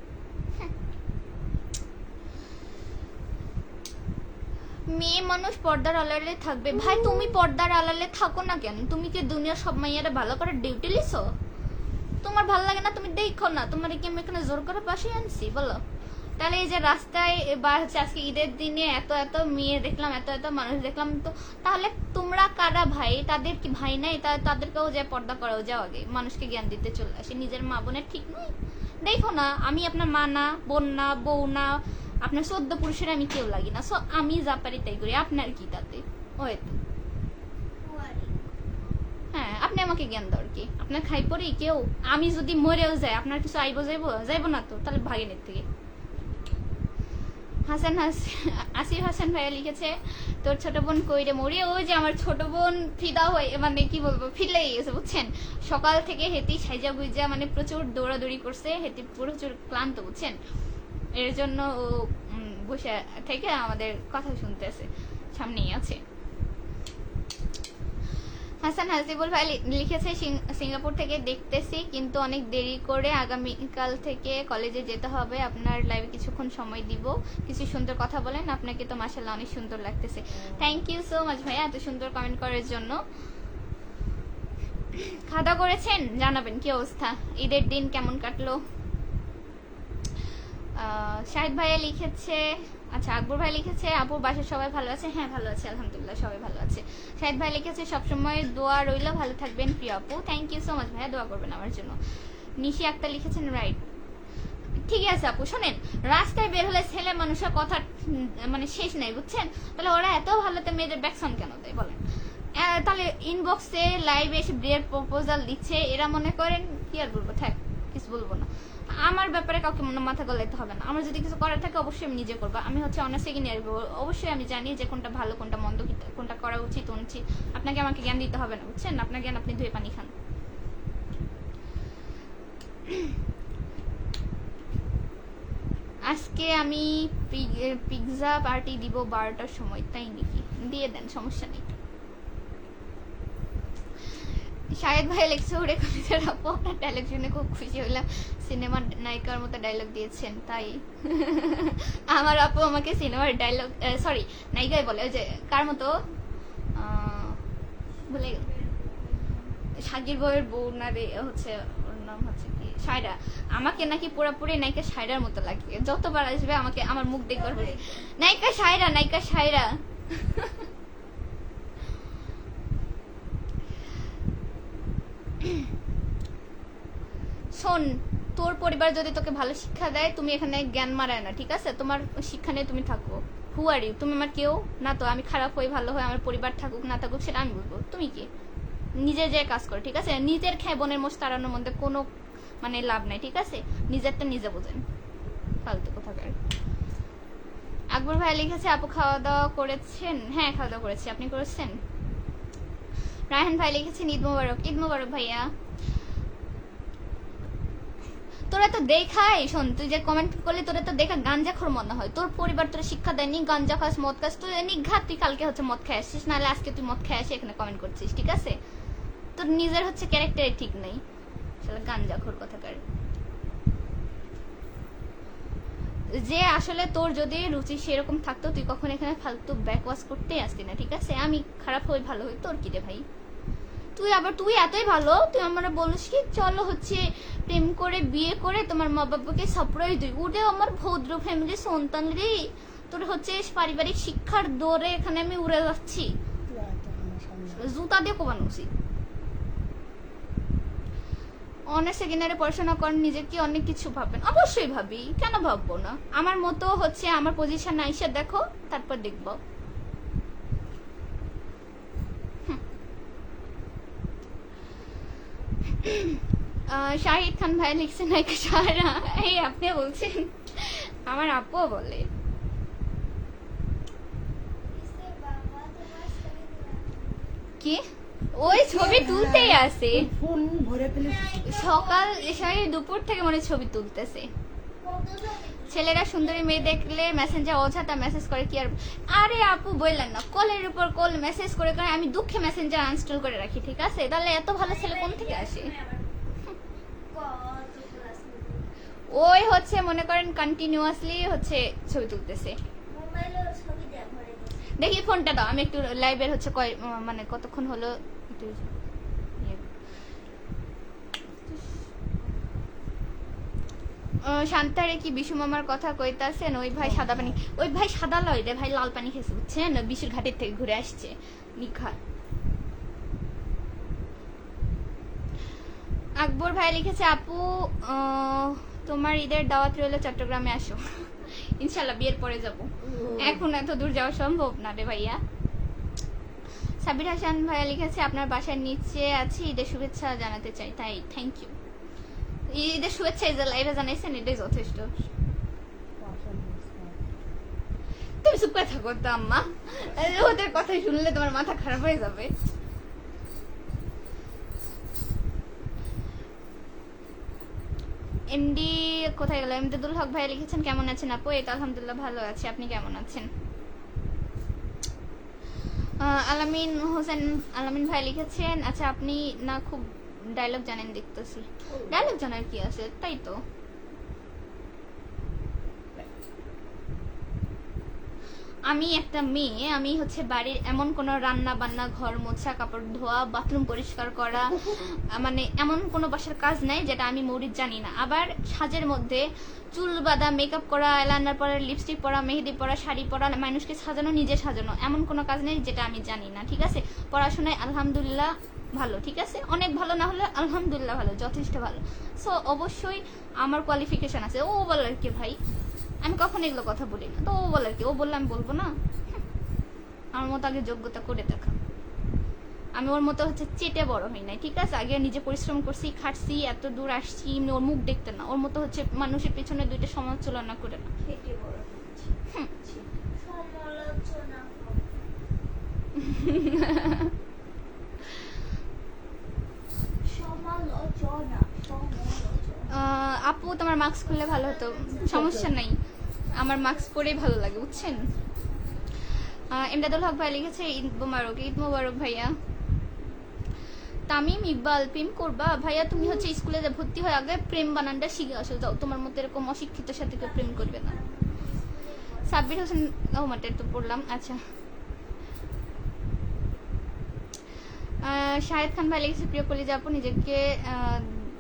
মেয়ে মানুষ পর্দার আড়ালে থাকবে। ভাই তুমি পর্দার আড়ালে থাকো না কেন? তুমি কি দুনিয়ার সব মাইয়ারা ভালো করে ডিউটি লিছো? তোমার ভালো লাগে না তুমি দেখো না, তোমার কি আমি এখানে জোর করে পাশে আনছি বলো? তাহলে এই যে রাস্তায় বা হচ্ছে আজকে ঈদের দিনে এত এত মেয়ে দেখলাম, এত এত মানুষ দেখলাম, তো তাহলে তোমরা কারা ভাই? তাদের কি ভাই নাই? তাদেরকেও যে পর্দা করাও যাও, আগে মানুষকে জ্ঞান দিতে চলে আসে। নিজের মা বোনের ঠিক নয়? দেখো না, আমি আপনার মা না, বোন না, বউ না, আপনার 14 পুরুষের আমি কেউ লাগি না, সো আমি যা পারি তাই করি, আপনার কি তাতে? ওই তো, হ্যাঁ, আপনি আমাকে জ্ঞান দেওয়ার কি? আপনার খাই পরে কেউ? আমি যদি মরেও যাই আপনার কিছু আইবো যাইবো না তো? তাহলে ভাগেনের থেকে। আসিফ হাসান ভাইয়া লিখেছে তোর ছোট বোন কইরে মরি। ওই যে আমার ছোট বোন ফিদা হয়ে মানে কি বলবো ফিট লেগে গেছে বুঝছেন। সকাল থেকে হেতি সাইজা গুইজা মানে প্রচুর দৌড়াদৌড়ি করছে, হেতি প্রচুর ক্লান্ত বুঝছেন। এর জন্য ও বসে থেকে আমাদের কথা শুনতেছে, সামনেই আছে। হাসান হাসিবুল ভাই লিখেছে সিঙ্গাপুর থেকে দেখতেছি কিন্তু অনেক দেরি করে, আগামীকাল থেকে কলেজে যেতে হবে, আপনার লাইভে কিছুক্ষণ সময় দিব, কিছু সুন্দর কথা বলেন, আপনাকে তো মাশাআল্লাহ অনেক সুন্দর লাগতেছে। থ্যাংক ইউ সো মাচ ভাইয়া এত সুন্দর কমেন্ট করার জন্য। খাওয়া করেছেন জানাবেন কি অবস্থা, ঈদের দিন কেমন কাটলো। শাহিদ ভাইয়া লিখেছে, আচ্ছা আকবর ভাই লিখেছে আপুর বাসার সবাই ভালো আছে। হ্যাঁ ভালো আছে আলহামদুলিল্লাহ, সবাই ভালো আছে। শাহিদ ভাই লিখেছে সবসময় দোয়া রইল, ভালো থাকবেন প্রিয় আপু। থ্যাংক ইউ সো মাচ ভাইয়া, দোয়া করবেন আমার জন্য। নিশি আক্তার লিখেছেন রাইট, ঠিক আছে আপু। শোনেন, রাস্তায় বের হলে ছেলে মানুষের কথা মানে শেষ নাই বুঝছেন, তাহলে ওরা এত ভালোতে মেয়েদের ব্যাকসাউন্ড কেন দেয় বলেন। তাহলে ইনবক্সে লাইভ এসে বিয়ের প্রপোজাল দিচ্ছে, এরা মনে করেন কি আর বলবো, থাক কিছু বলবো না। আমার ব্যাপারে কাউকে মাথা গলাইতে হবে না, আমার যদি কিছু করার থাকে অবশ্যই আমি নিজে করবো। আমি হচ্ছে অনার্স সেকেন্ড ইয়ার, অবশ্যই আমি জানি যে কোনটা ভালো কোনটা মন্দ, কোনটা করা উচিত অনুচিত। আপনাকে আমাকে জ্ঞান দিতে হবে না বুঝছেন, আপনার জ্ঞান আপনি ধুয়ে পানি খান। আজকে আমি পিৎজা পার্টি দিব 12টার সময়, তাই নাকি? দিয়ে দেন, সমস্যা নেই। শাহেদ ভাই লেখছে ওরে কলেজের আপু আপনার ডায়লগ শুনে খুব খুশি হলাম, সিনেমার নায়িকার মতো ডায়লগ দিয়েছেন তাই। আমার আপু আমাকে সিনেমার ডায়লগ সরি নায়িকাই বলে, ওই যে কার মতো বলে সাকির বউয়ের বউ না রে, হচ্ছে ওর নাম হচ্ছে কি সায়রা, আমাকে নাকি পুরোপুরি নায়িকা সায়রার মতো লাগে। যতবার আসবে আমাকে আমার মুখ দেখবার বলে নায়িকা সায়রা, নায়িকা সায়রা। শোন, তোর পরিবার যদি তোকে ভালো শিক্ষা দেয়, তুমি এখানে জ্ঞান মারায় না, ঠিক আছে? তোমার শিক্ষা নিয়ে তুমি থাকো। হু আর ইউ? তুমি আমার কেউ না তো। আমি খারাপ হই ভালো হয় আমার পরিবার থাকুক না থাকুক সেটা আমি বুঝবো, তুমি কি? নিজে যে কাজ করো, ঠিক আছে? নিজের খেয়ে বোনের মোষ তাড়ানোর মধ্যে কোনো মানে লাভ নাই, ঠিক আছে? নিজেরটা নিজে বোঝেন, ফালতু কোথাকার। আকবর ভাই লিখেছে আপু খাওয়া দাওয়া করেছেন? হ্যাঁ খাওয়া দাওয়া করেছি, আপনি করেছেন? রায়হান ভাই লিখেছেন ঈদ মোবারক। ঈদ মোবারক ভাইয়া। তোরা তো দেখাই, শোন তুই যে কমেন্ট করলি তোরা তো দেখা গাঞ্জাখোর মনে হয়, তোর পরিবার তোর শিক্ষা দেয়নি গাঞ্জা খাস মদ খাস, তুই নিঘাত তুই কালকে হচ্ছে মদ খেয়ে আসছিস, নাহলে আজকে তুই মদ খেয়ে আসে এখানে কমেন্ট করছিস, ঠিক আছে? তোর নিজের হচ্ছে ক্যারেক্টারে ঠিক নেই, আসলে গাঞ্জাখোর কথাকার। যে আসলে তোর যদি রুচি সেরকম থাকতো তুই কখন এখানে ফালতু ব্যাকওয়াশ করতেই আসতি না, ঠিক আছে? আমি খারাপ হই ভালো হই তোর কি রে ভাই? তুই এতই ভালো, তুই আমরা বলিস কি চলো হচ্ছে প্রেম করে বিয়ে করে তোমার মা বাবাকে সারপ্রাইজ দিই, ওটা আমার ভদ্র ফ্যামিলির সন্তান রে, তোর হচ্ছে পারিবারিক শিক্ষার দৌড়ে এখানে আমি উড়ে যাচ্ছি, জুতা দিয়ে কোবানো উচিত। অনেক সেকেন্ড ইয়ারে পড়াশোনা করেন, নিজে কি অনেক কিছু ভাববেন? অবশ্যই ভাবি, কেন ভাববো না? আমার মতো হচ্ছে আমার পজিশন আইসা দেখো, তারপর দেখবো। শাহিদ খান ভাই লিখছেন নাকি সারা? এই আপনি বলছেন, আমার আপুও বলে। কি ওই ছবি তুলতেই আছে, ফোন ভরে ফেলে সকাল এসে দুপুর থেকে মনে ছবি তুলতেছে। ছেলেরা সুন্দরী মেয়ে দেখলে মেসেঞ্জার অযথা মেসেজ করে কি আর? আরে আপু বললেন না, কলের উপর কল মেসেজ করে করে আমি দুঃখে মেসেঞ্জার আনইনস্টল করে রাখি, ঠিক আছে? তাহলে এত ভালো ছেলে কোন থেকে আসে? ওই হচ্ছে মনে করেন কন্টিনিউয়াসলি হচ্ছে ছবি তুলতেছে। দেখি ফোনটা দাও, আমি একটু লাইভের হচ্ছে মানে কতক্ষণ হলো একটু শান্তারে কি বিশু মামার কথা কইতাছেন? ওই ভাই সাদা পানি, ওই ভাই সাদা লয় রে ভাই, লাল পানি খেয়েছে বুঝছেন, বিশুর ঘাটের থেকে ঘুরে আসছে নিখা। আকবর ভাই লিখেছে আপু তোমার ঈদের দাওয়াত রইল, চট্টগ্রামে আসো। ইনশাল্লাহ বিয়ের পরে যাব, এখন এত দূর যাওয়া সম্ভব না রে ভাইয়া। সাবির হাসান ভাইয়া লিখেছে আপনার বাসার নিচে আছি, ঈদের শুভেচ্ছা জানাতে চাই। তাই থ্যাংক ইউ। ঈদের শুভেচ্ছা এই যে লাইভে জানাইছেন, এটাই যথেষ্ট। তুমি চুপ করে থাকো তো আম্মা, ওদের কথা শুনলে তোমার মাথা খারাপ হয়ে যাবে। এমডি কোথায় গেল? এমদাদুল হক ভাই লিখেছেন কেমন আছেন আপু? এই তো আলহামদুলিল্লাহ ভালো আছি, আপনি কেমন আছেন? আলামিন হোসেন আলামিন ভাই লিখেছেন আচ্ছা আপনি না খুব ডায়লগ জানেন দেখতেছি। ডায়লগ জানার কি আছে, তাই তো। আমি একটা মেয়ে, আমি হচ্ছে বাড়ির এমন কোনো রান্না বান্না, ঘর মোছা, কাপড় ধোয়া, বাথরুম পরিষ্কার করা, মানে এমন কোনো বাসার কাজ নাই যেটা আমি মৌরির জানি না। আবার সাজের মধ্যে চুল বাঁধা, মেকআপ করা, আইলাইনার পরা, লিপস্টিক পরা, মেহেদি পরা, শাড়ি পরা, মানুষকে সাজানো, নিজে সাজানো, এমন কোনো কাজ নেই যেটা আমি জানি না, ঠিক আছে। পড়াশোনায় আলহামদুলিল্লাহ ভালো, ঠিক আছে, অনেক ভালো না হলে আলহামদুলিল্লাহ ভালো, যথেষ্ট ভালো। সো অবশ্যই আমার কোয়ালিফিকেশন আছে। ও বলার কি ভাই, আমি কখনো এগুলো কথা বলি না, তো ও বলার কি, ও বললে আমি বলবো না? আমার মতো আগে যোগ্যতা করে দেখা। আমি ওর মতো হচ্ছে চেটে বড় হই নাই, ঠিক আছে। আগে নিজে পরিশ্রম করছি, খাটছি, এত দূর আসছি, এমনি ওর মুখ দেখতে না। ওর মতো হচ্ছে মানুষের পেছনে দুইটা সমালোচনা করে না। খেটে বড় হয়েছি। সমালোচনা সমালোচনা সমালোচনা। আপু তোমার মাস্ক খুললে ভালো হতো। সমস্যা নাই, আমার মাস্ক পরেই ভালো লাগে, বুঝছেন। এমদাদুল হক ভাই লিখেছে ঈদ মোবারক। ঈদ মোবারক ভাইয়া। তামিম ইকবাল প্রেম করবা ভাইয়া? তুমি হচ্ছে স্কুলে ভর্তি হয়ে আগে প্রেম বানানটা শিখে আসো, যাও। তোমার মতো এরকম অশিক্ষিতের সাথে কেউ প্রেম করবে না। সাব্বির হোসেন মাটের তো পড়লাম, আচ্ছা। শাহেদ খান ভাই লিখেছে প্রিয় কলিজা আপু, নিজেকে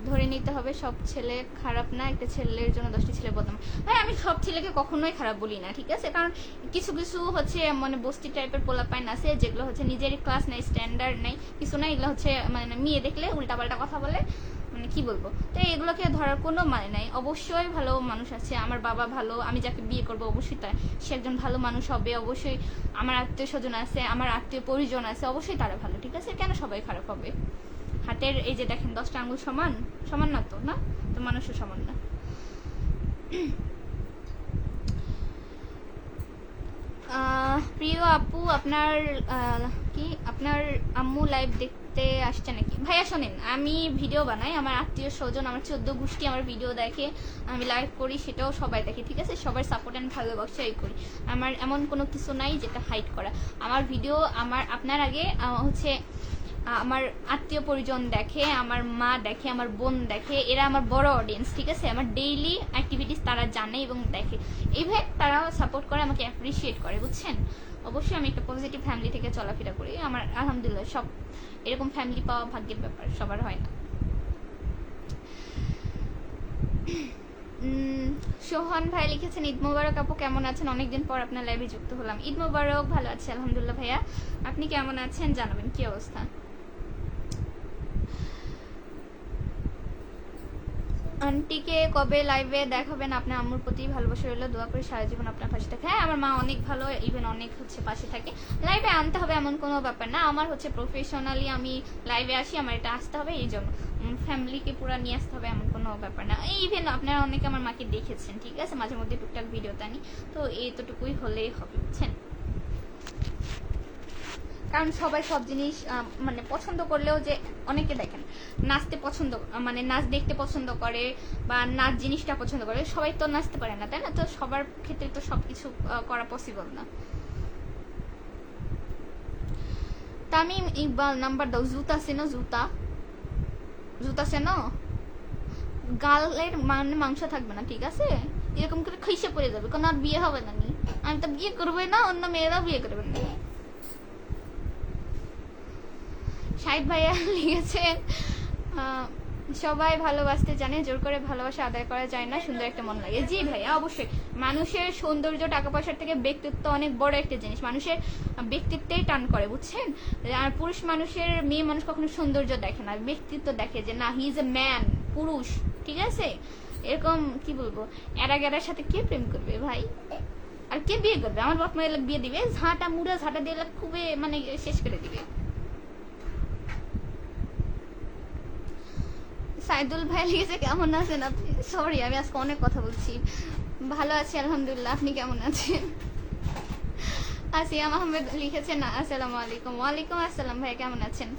ধরে নিতে হবে, সব ছেলে খারাপ না, একটা ছেলের জন্য 10টি ছেলে বদনাম। ভাই আমি সব ছেলেকে কখনোই খারাপ বলি না, ঠিক আছে। কারণ কিছু কিছু হচ্ছে মানে বস্তি টাইপের পোলাপাইন আছে যেগুলো হচ্ছে নিজের ক্লাস নাই, স্ট্যান্ডার্ড নাই, কিছু না, এগুলো হচ্ছে মানে মেয়ে দেখলে উল্টাপাল্টা কথা বলে, মানে কি বলবো। তো এগুলোকে ধরার কোনো মানে নাই। অবশ্যই ভালো মানুষ আছে, আমার বাবা ভালো, আমি যাকে বিয়ে করবো অবশ্যই তাই সে একজন ভালো মানুষ হবে। অবশ্যই আমার আত্মীয় স্বজন আছে, আমার আত্মীয় পরিজন আছে, অবশ্যই তারা ভালো, ঠিক আছে। কেন সবাই খারাপ হবে? হাতের এই যে দেখেন 10টা আঙুল সমান সমান না, তো না, তো মানুষও সমান না। প্রিয় আপু আপনার কি আপনার আম্মু লাইভ দেখতে আসছে নাকি? ভাইয়া শোনেন, আমি ভিডিও বানাই, আমার আত্মীয় স্বজন, আমার 14 গোষ্ঠী আমার ভিডিও দেখে, আমি লাইভ করি, সেটাও সবাই দেখে, ঠিক আছে। সবার সাপোর্ট অ্যান্ড ভালোবাসাই করি। আমার এমন কোনো কিছু নাই যেটা হাইড করা। আমার ভিডিও আপনার আগে হচ্ছে আমার আত্মীয় পরিজন দেখে, আমার মা দেখে, আমার বোন দেখে, এরা আমার বড় অডিয়েন্স, ঠিক আছে। আমার ডেইলি অ্যাক্টিভিটিস তারা জানে এবং দেখে, ইভেন তারা সাপোর্ট করে, আমাকে অ্যাপ্রিসিয়েট করে, বুঝছেন। অবশ্যই আমি একটা পজিটিভ ফ্যামিলি থেকে চলাফেরা করি, আমার আলহামদুলিল্লাহ সব এরকম ফ্যামিলি পাওয়া ভাগ্যের ব্যাপার, সবার হয় না। সোহান ভাই লিখেছেন ঈদ মোবারক আপু, কেমন আছেন? অনেকদিন পর আপনার লাইভে যুক্ত হলাম। ঈদ মোবারক, ভালো আছি আলহামদুলিল্লাহ ভাইয়া, আপনি কেমন আছেন জানাবেন, কি অবস্থা। আন্টিকে কবে লাইভে দেখাবেন? আপনার আম্মুর প্রতি ভালোবাসা রইলো, দোয়া করি সারা জীবন আপনার পাশে থাকে। হ্যাঁ, আমার মা অনেক ভালো, ইভেন অনেক হচ্ছে পাশে থাকে। লাইভে আনতে হবে এমন কোনো ব্যাপার না, আমার হচ্ছে প্রফেশনালি আমি লাইভে আসি, আমার এটা আসতে হবে, এই জন্য ফ্যামিলিকে পুরো নিয়ে আসতে হবে এমন কোনো ব্যাপার না। ইভেন আপনারা অনেকে আমার মাকে দেখেছেন, ঠিক আছে, মাঝে মধ্যে টুকটাক ভিডিওতে আনি, তো এইটুকুই হলেই হবে, বুঝছেন। কারণ সবাই সব জিনিস মানে পছন্দ করলেও, যে অনেকে দেখেন নাচতে পছন্দ, মানে নাচ দেখতে পছন্দ করে বা নাচ জিনিসটা পছন্দ করে, সবাই তো নাচতে পারে না, তাই না? তো সবার ক্ষেত্রে তো সবকিছু করা পসিবল না। তামিম ইকবাল নাম্বার দাও। জুতা চেনো? জুতা জুতা চেনো? গালের মানে মাংস থাকবে না, ঠিক আছে, এরকম করে খইসে পড়ে যাবে, কোনো আর বিয়ে হবে না। আমি তো বিয়ে করবোই না, অন্য মেয়েরাও বিয়ে করবে না। সাইদ ভাইয়া লিখেছেন সবাই ভালোবাসতে জানে, জোর করে ভালোবাসা আদায় করা যায় না, সুন্দর একটা মন লাগে। জি ভাইয়া, অবশ্যই মানুষের সৌন্দর্য টাকা পয়সার থেকে ব্যক্তিত্ব অনেক বড় একটা জিনিস, মানুষের ব্যক্তিত্বেই টান করে, বুঝছেন। আর পুরুষ মানুষের, মেয়ে মানুষ কখনো সৌন্দর্য দেখে না, ব্যক্তিত্ব দেখে, যে না হি ইজ এ ম্যান, পুরুষ, ঠিক আছে। এরকম কি বলবো, এরা গেরার সাথে কে প্রেম করবে ভাই, আর কে বিয়ে করবে? আমার বাপ মায়ের বিয়ে দিবে, ঝাঁটা মুড়া ঝাঁটা দিয়ে খুবই মানে শেষ করে দিবে। সাইদুল ভাই লিখেছে কেমন আছেন আপনি? সরি, আমি আজকে অনেক কথা বলছি। ভালো আছি আলহামদুলিল্লাহ, আপনি কেমন আছেন? আসিয়াম আহমেদ লিখেছেন আসসালামু আলাইকুম। ওয়ালাইকুম আসসালাম ভাই, কেমন আছেন?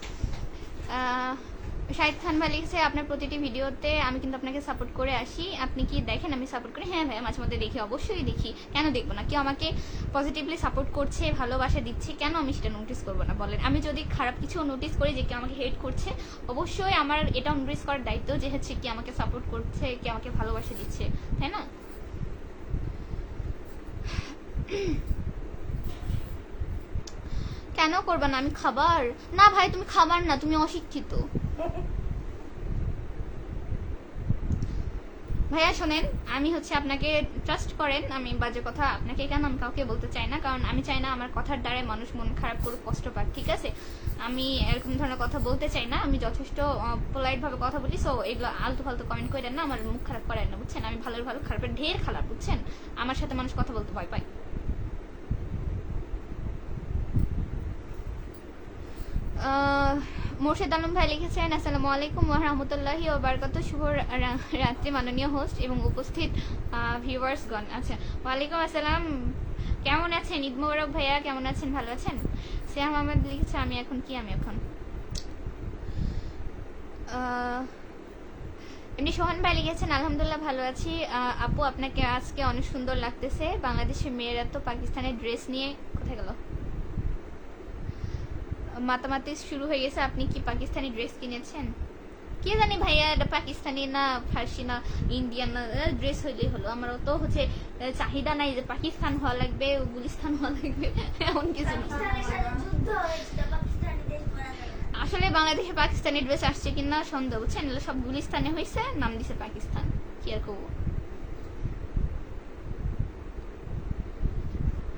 শাহিদ খান ভাই লিখেছে আপনার প্রতিটি ভিডিওতে আমি কিন্তু আপনাকে সাপোর্ট করে আসি, আপনি কি দেখেন আমি সাপোর্ট করি? হ্যাঁ ভাই, মাঝে মধ্যে দেখি, অবশ্যই দেখি, কেন দেখবো না? কেউ আমাকে পজিটিভলি সাপোর্ট করছে, ভালোবাসা দিচ্ছে, কেন আমি সেটা নোটিস করবো না বলেন? আমি যদি খারাপ কিছু নোটিস করি যে কেউ আমাকে হেট করছে, অবশ্যই আমার এটা নোটিস করার দায়িত্ব যে হচ্ছে কি আমাকে সাপোর্ট করছে, কে আমাকে ভালোবাসা দিচ্ছে, তাই না? কেন করবা না? আমি খাবার না ভাই, তুমি খাবার না, তুমি অশিক্ষিত। ভাইয়া শোনেন, আমি হচ্ছে আপনাকে ট্রাস্ট করেন, আমি বাজে কথা আপনাকে কেন আমি কাউকে বলতে চাই না, কারণ আমি চাই না আমার কথার দ্বারাই মানুষ মন খারাপ করুক, কষ্ট পাক, ঠিক আছে? আমি এরকম ধরনের কথা বলতে চাই না, আমি যথেষ্ট পোলাইট ভাবে কথা বলি। সো এগুলো আলতু ফালতু কমেন্ট করেন না, আমার মুখ খারাপ করেন না, বুঝছেন? আমি ভালোর ভালো, খারাপের ঢের খারাপ, বুঝছেন? আমার সাথে মানুষ কথা বলতে ভয় পায়। মোর্শেদ আলম ভাই লিখেছেন আসসালামু আলাইকুম ওয়া রাহমাতুল্লাহি ওয়া বারাকাতুহু। শুভ রাত্রি মাননীয় হোস্ট এবং উপস্থিত ভিউয়ার্সগণ। আচ্ছা, ওয়ালাইকুম আসসালাম, কেমন আছেন? ঈদ মোবারক ভাইয়া, কেমন আছেন? ভালো আছেন? সিয়াম আহমেদ লিখেছে আমি এখন এমনি সোহান ভাই লিখেছেন আলহামদুলিল্লাহ ভালো আছি আপু, আপনাকে আজকে অনেক সুন্দর লাগতেছে। বাংলাদেশের মেয়েরা তো পাকিস্তানের ড্রেস নিয়ে কোথায় গেল, মাতামাতি শুরু হয়ে গেছে। আপনি কি পাকিস্তানি ড্রেস কিনেছেন? কে জানি ভাইয়া, এটা পাকিস্তানি না ফার্সি না ইন্ডিয়ান না, ড্রেস হইলেই হলো। আমারও তো হচ্ছে চাহিদা নাই যে পাকিস্তান হওয়া লাগবে, গুলিস্তান হওয়া লাগবে, এমন কিছু না। পাকিস্তানের সাথে যুদ্ধ হয়েছিল, পাকিস্তানি দেশ করা যাবে না। আসলে বাংলাদেশে পাকিস্তানি ড্রেস আসছে কিনা সন্দেহ, বুঝছেন? এগুলো সব গুলিস্তানে হয়েছে, নাম দিছে পাকিস্তান, কি আর করবো।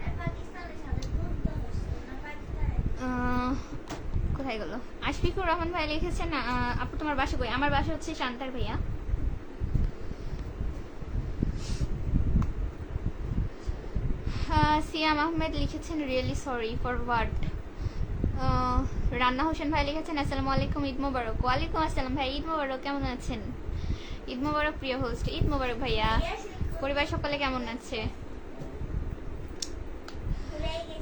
আর পাকিস্তানের সাথে যুদ্ধ হয়েছিল না, পাকিস্তানের কোথায় গেল? আশফিকুর রহমান ভাই লিখেছেন আপু তোমার বাসা কই? আমার বাসা হচ্ছে শান্তার ভাইয়া। সিয়াম আহমেদ লিখেছেন রিয়েলি সরি ফর হোয়াট। রান্না হোসেন ভাই লিখেছেন আসসালামু আলাইকুম, ঈদ মোবারক। ওয়ালাইকুম আসসালাম ভাই, ঈদ মোবারক, কেমন আছেন? ঈদ মোবারক প্রিয় হোস্ট, ঈদ মোবারক ভাইয়া। পরিবার সকলে কেমন আছে? ভুলে গেছি।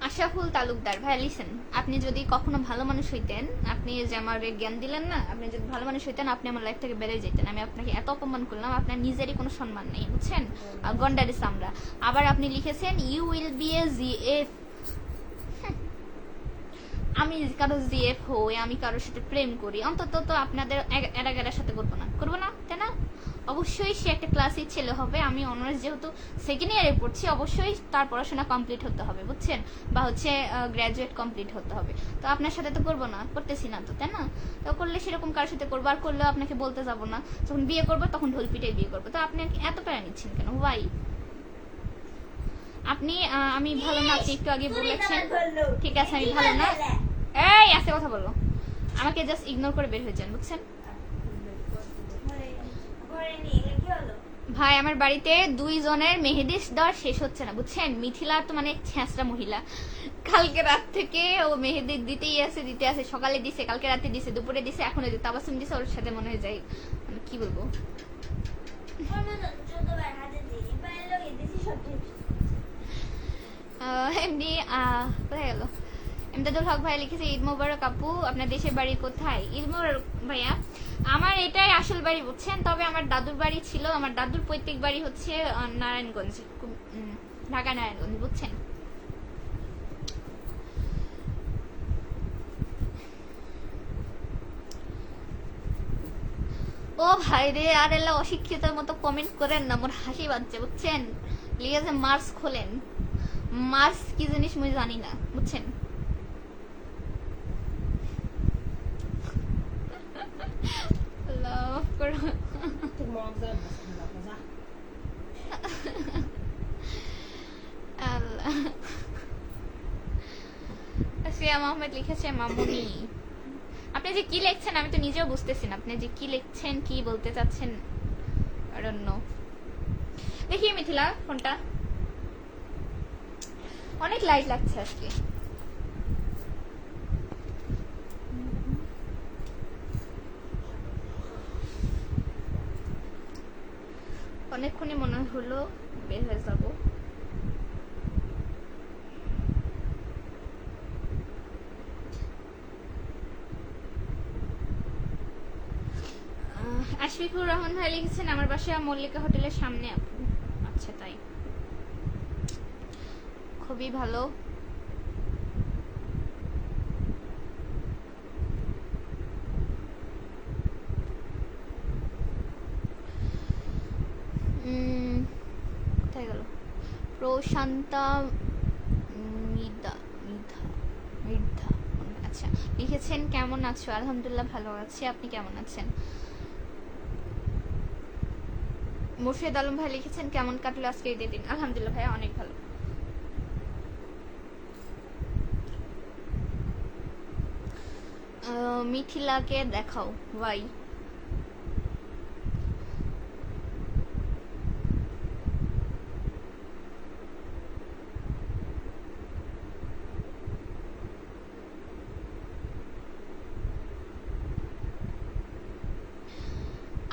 আশাফুল তালুকদার ভাই লিসেন, আপনি যদি কখনো ভালো মানুষ হইতেন, আপনি যে আমার জ্ঞান দিলেন না, আপনি যদি ভালো মানুষ হইতেন আপনি আমার লাইফ থেকে বেড়ে যেতেন। আমি আপনাকে এত অপমান করলাম, আপনার নিজেরই কোনো সম্মান নেই, বুঝছেন? গন্ডারি সামরা। আবার আপনি লিখেছেন you will be a GF. আমি কারো জিএফ হই, আমি কারোর সাথে প্রেম করি, অন্তত তো আপনাদের এরাগেরার সাথে করবো না, তাই না? অবশ্যই সে একটা ক্লাসের ছেলে হবে। আমি অনার্স যেহেতু সেকেন্ড ইয়ারে পড়ছি, অবশ্যই তার পড়াশোনা কমপ্লিট হতে হবে, বুঝছেন? বা হচ্ছে গ্র্যাজুয়েট কমপ্লিট হতে হবে। তো আপনার সাথে তো করবো না, করতেছি না তো, তাই না? তো করলে সেরকম কারোর সাথে করবো, আর করলেও আপনাকে বলতে যাবো না। যখন বিয়ে করবো তখন ঢোল পিটাই বিয়ে করবো। তো আপনি এত প্যারা নিচ্ছেন কেন? ওয়াই? আপনি আমি ভালো না, আপনি একটু আগে বলেছেন। ঠিক আছে, আমি ভালো না, এই আস্তে কথা বলো। আমাকে জাস্ট ইগনোর করে বের হয়ে যান, বুঝছেন? ঘরে নিয়ে এলে কি হলো? ভাই আমার বাড়িতে 2 জনের মেহেদি দেওয়া শেষ হচ্ছে না, বুঝছেন? মিথিলা তো মানে ছেঁচড়া মহিলা, কালকে রাত থেকে ও মেহেদি দিতে আছে, সকালে দিছে, কালকে রাতে দিছে, দুপুরে দিছে, এখনো দিতে তাবাসুম দিছে, ওর সাথে মনে হয় যাই, মানে কি বলবো। এমনি কোথায় গেল? এমদাদুল হক ভাই লিখেছে ঈদ মোবারক আপু, আপনার দেশের বাড়ি কোথায়? ঈদ মোবারক ভাইয়া, আমার এটাই আসল বাড়ি, বুঝছেন? তবে আমার দাদুর বাড়ি ছিল, আমার দাদুর পৈতৃক বাড়ি হচ্ছে নারায়ণগঞ্জ, ঢাকা নারায়ণগঞ্জ, বুঝছেন? ও ভাই রে, আর এলা অশিক্ষিতের মতো কমেন্ট করেন না, মোর হাসি পাচ্ছে, বুঝছেন? লিখেছে মার্স খোলেন। মার্স কি জিনিস মুই জানি না, বুঝছেন? লাভ করো। আল্লাহ। সিয়াম আহমেদ লিখেছে মামুনি। আপনি যে কি লিখছেন আমি তো নিজেও বুঝতেছি না, আপনি যে কি লিখছেন, কি বলতে চাচ্ছেন, I don't know। দেখি মিথিলা ফোনটা, অনেক লাইট লাগছে আজকে। অনেকক্ষণই মনে হলো বের হয়ে যাবো। আশফিকুর রহমান ভাই লিখেছেন আমার বাসা মল্লিকা হোটেলের সামনে আপু। আচ্ছা তাই, খুবই ভালো। কোথায় গেল? প্রশান্তা মিদা মিধা মিধা আচ্ছা লিখেছেন কেমন আছো? আলহামদুলিল্লাহ ভালো আছি, আপনি কেমন আছেন? মুর্শেদ আলম ভাই লিখেছেন কেমন কাটলো আজকে ঈদের দিন? আলহামদুলিল্লাহ ভাই অনেক ভালো। মিথিলাকে দেখাও ভাই।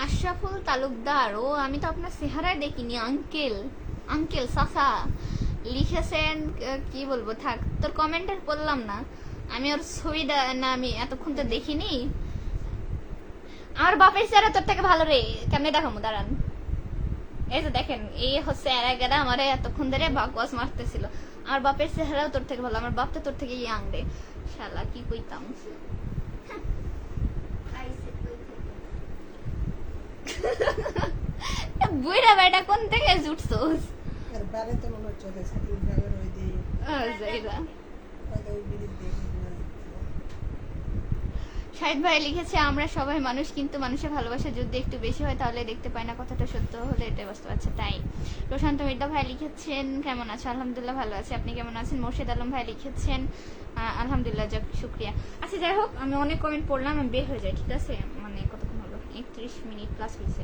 আশরাফুল তালুকদার, ও আমি তো আপনার চেহারায় দেখিনি। আঙ্কেল আঙ্কেল সাসা লিখেছেন কি বলবো, থাক তোর কমেন্টে বললাম না, আমি ওর ছবি না আমি এতক্ষণ তো দেখিনি। আমার বাপের চেহারা তোর থেকে ভালো রে, কেমনে দেখাবো দাঁড়ান। এই যে দেখেন, এই হচ্ছে এরা গেরা আমারে এতক্ষণ ধরে বাকওয়াস মারতেছিল। আমার বাপের চেহারাও তোর থেকে ভালো, আমার বাপ তো তোর থেকে ইয়াং রে। শালা কি কইতাম। আইসে কই থেকে? বুইরা বেটা কোন থেকে জুটছস? আর বারে তো মনে হচ্ছে ওদের সাথে গ্রামের ওই যে যাইরা ওই বিড়ির দেখে শাহিদ ভাই লিখেছে আমরা সবাই মানুষ, কিন্তু মানুষের ভালোবাসা যদি একটু বেশি হয় তাহলে দেখতে পাই না, কথাটা সত্য হলে এটা বাস্তব। আচ্ছা তাই। প্রশান্ত মির্জা ভাই লিখেছেন কেমন আছো? আলহামদুলিল্লাহ ভালো আছি, আপনি কেমন আছেন? মোর্শেদ আলম ভাই লিখেছেন আলহামদুলিল্লাহ, যাক শুক্রিয়া। আচ্ছা যাই হোক, আমি অনেক কমেন্ট পড়লাম, আমি বের হয়ে যাই, ঠিক আছে? মানে কতক্ষণ হলো? 31 মিনিট প্লাস হয়েছে।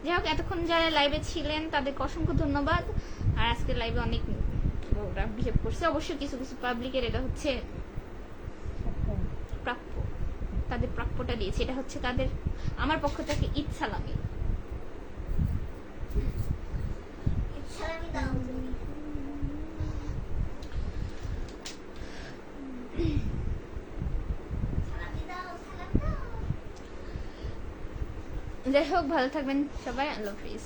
যাই হোক, এতক্ষণ যারা লাইভে ছিলেন তাদেরকে অসংখ্য ধন্যবাদ। আর আজকে লাইভে অনেক ওরা বিহেভ করছে, অবশ্যই কিছু কিছু পাবলিকের এটা হচ্ছে প্রাপ্য, তাদের প্রাপ্যটা দিয়েছে, এটা হচ্ছে তাদের আমার পক্ষ থেকে ঈদ সালামি। সালামি দাও তুমি। সালামি দাও, সালাম দাও। যাই হোক, ভালো থাকবেন সবাই, আল্লাহ হাফিজ।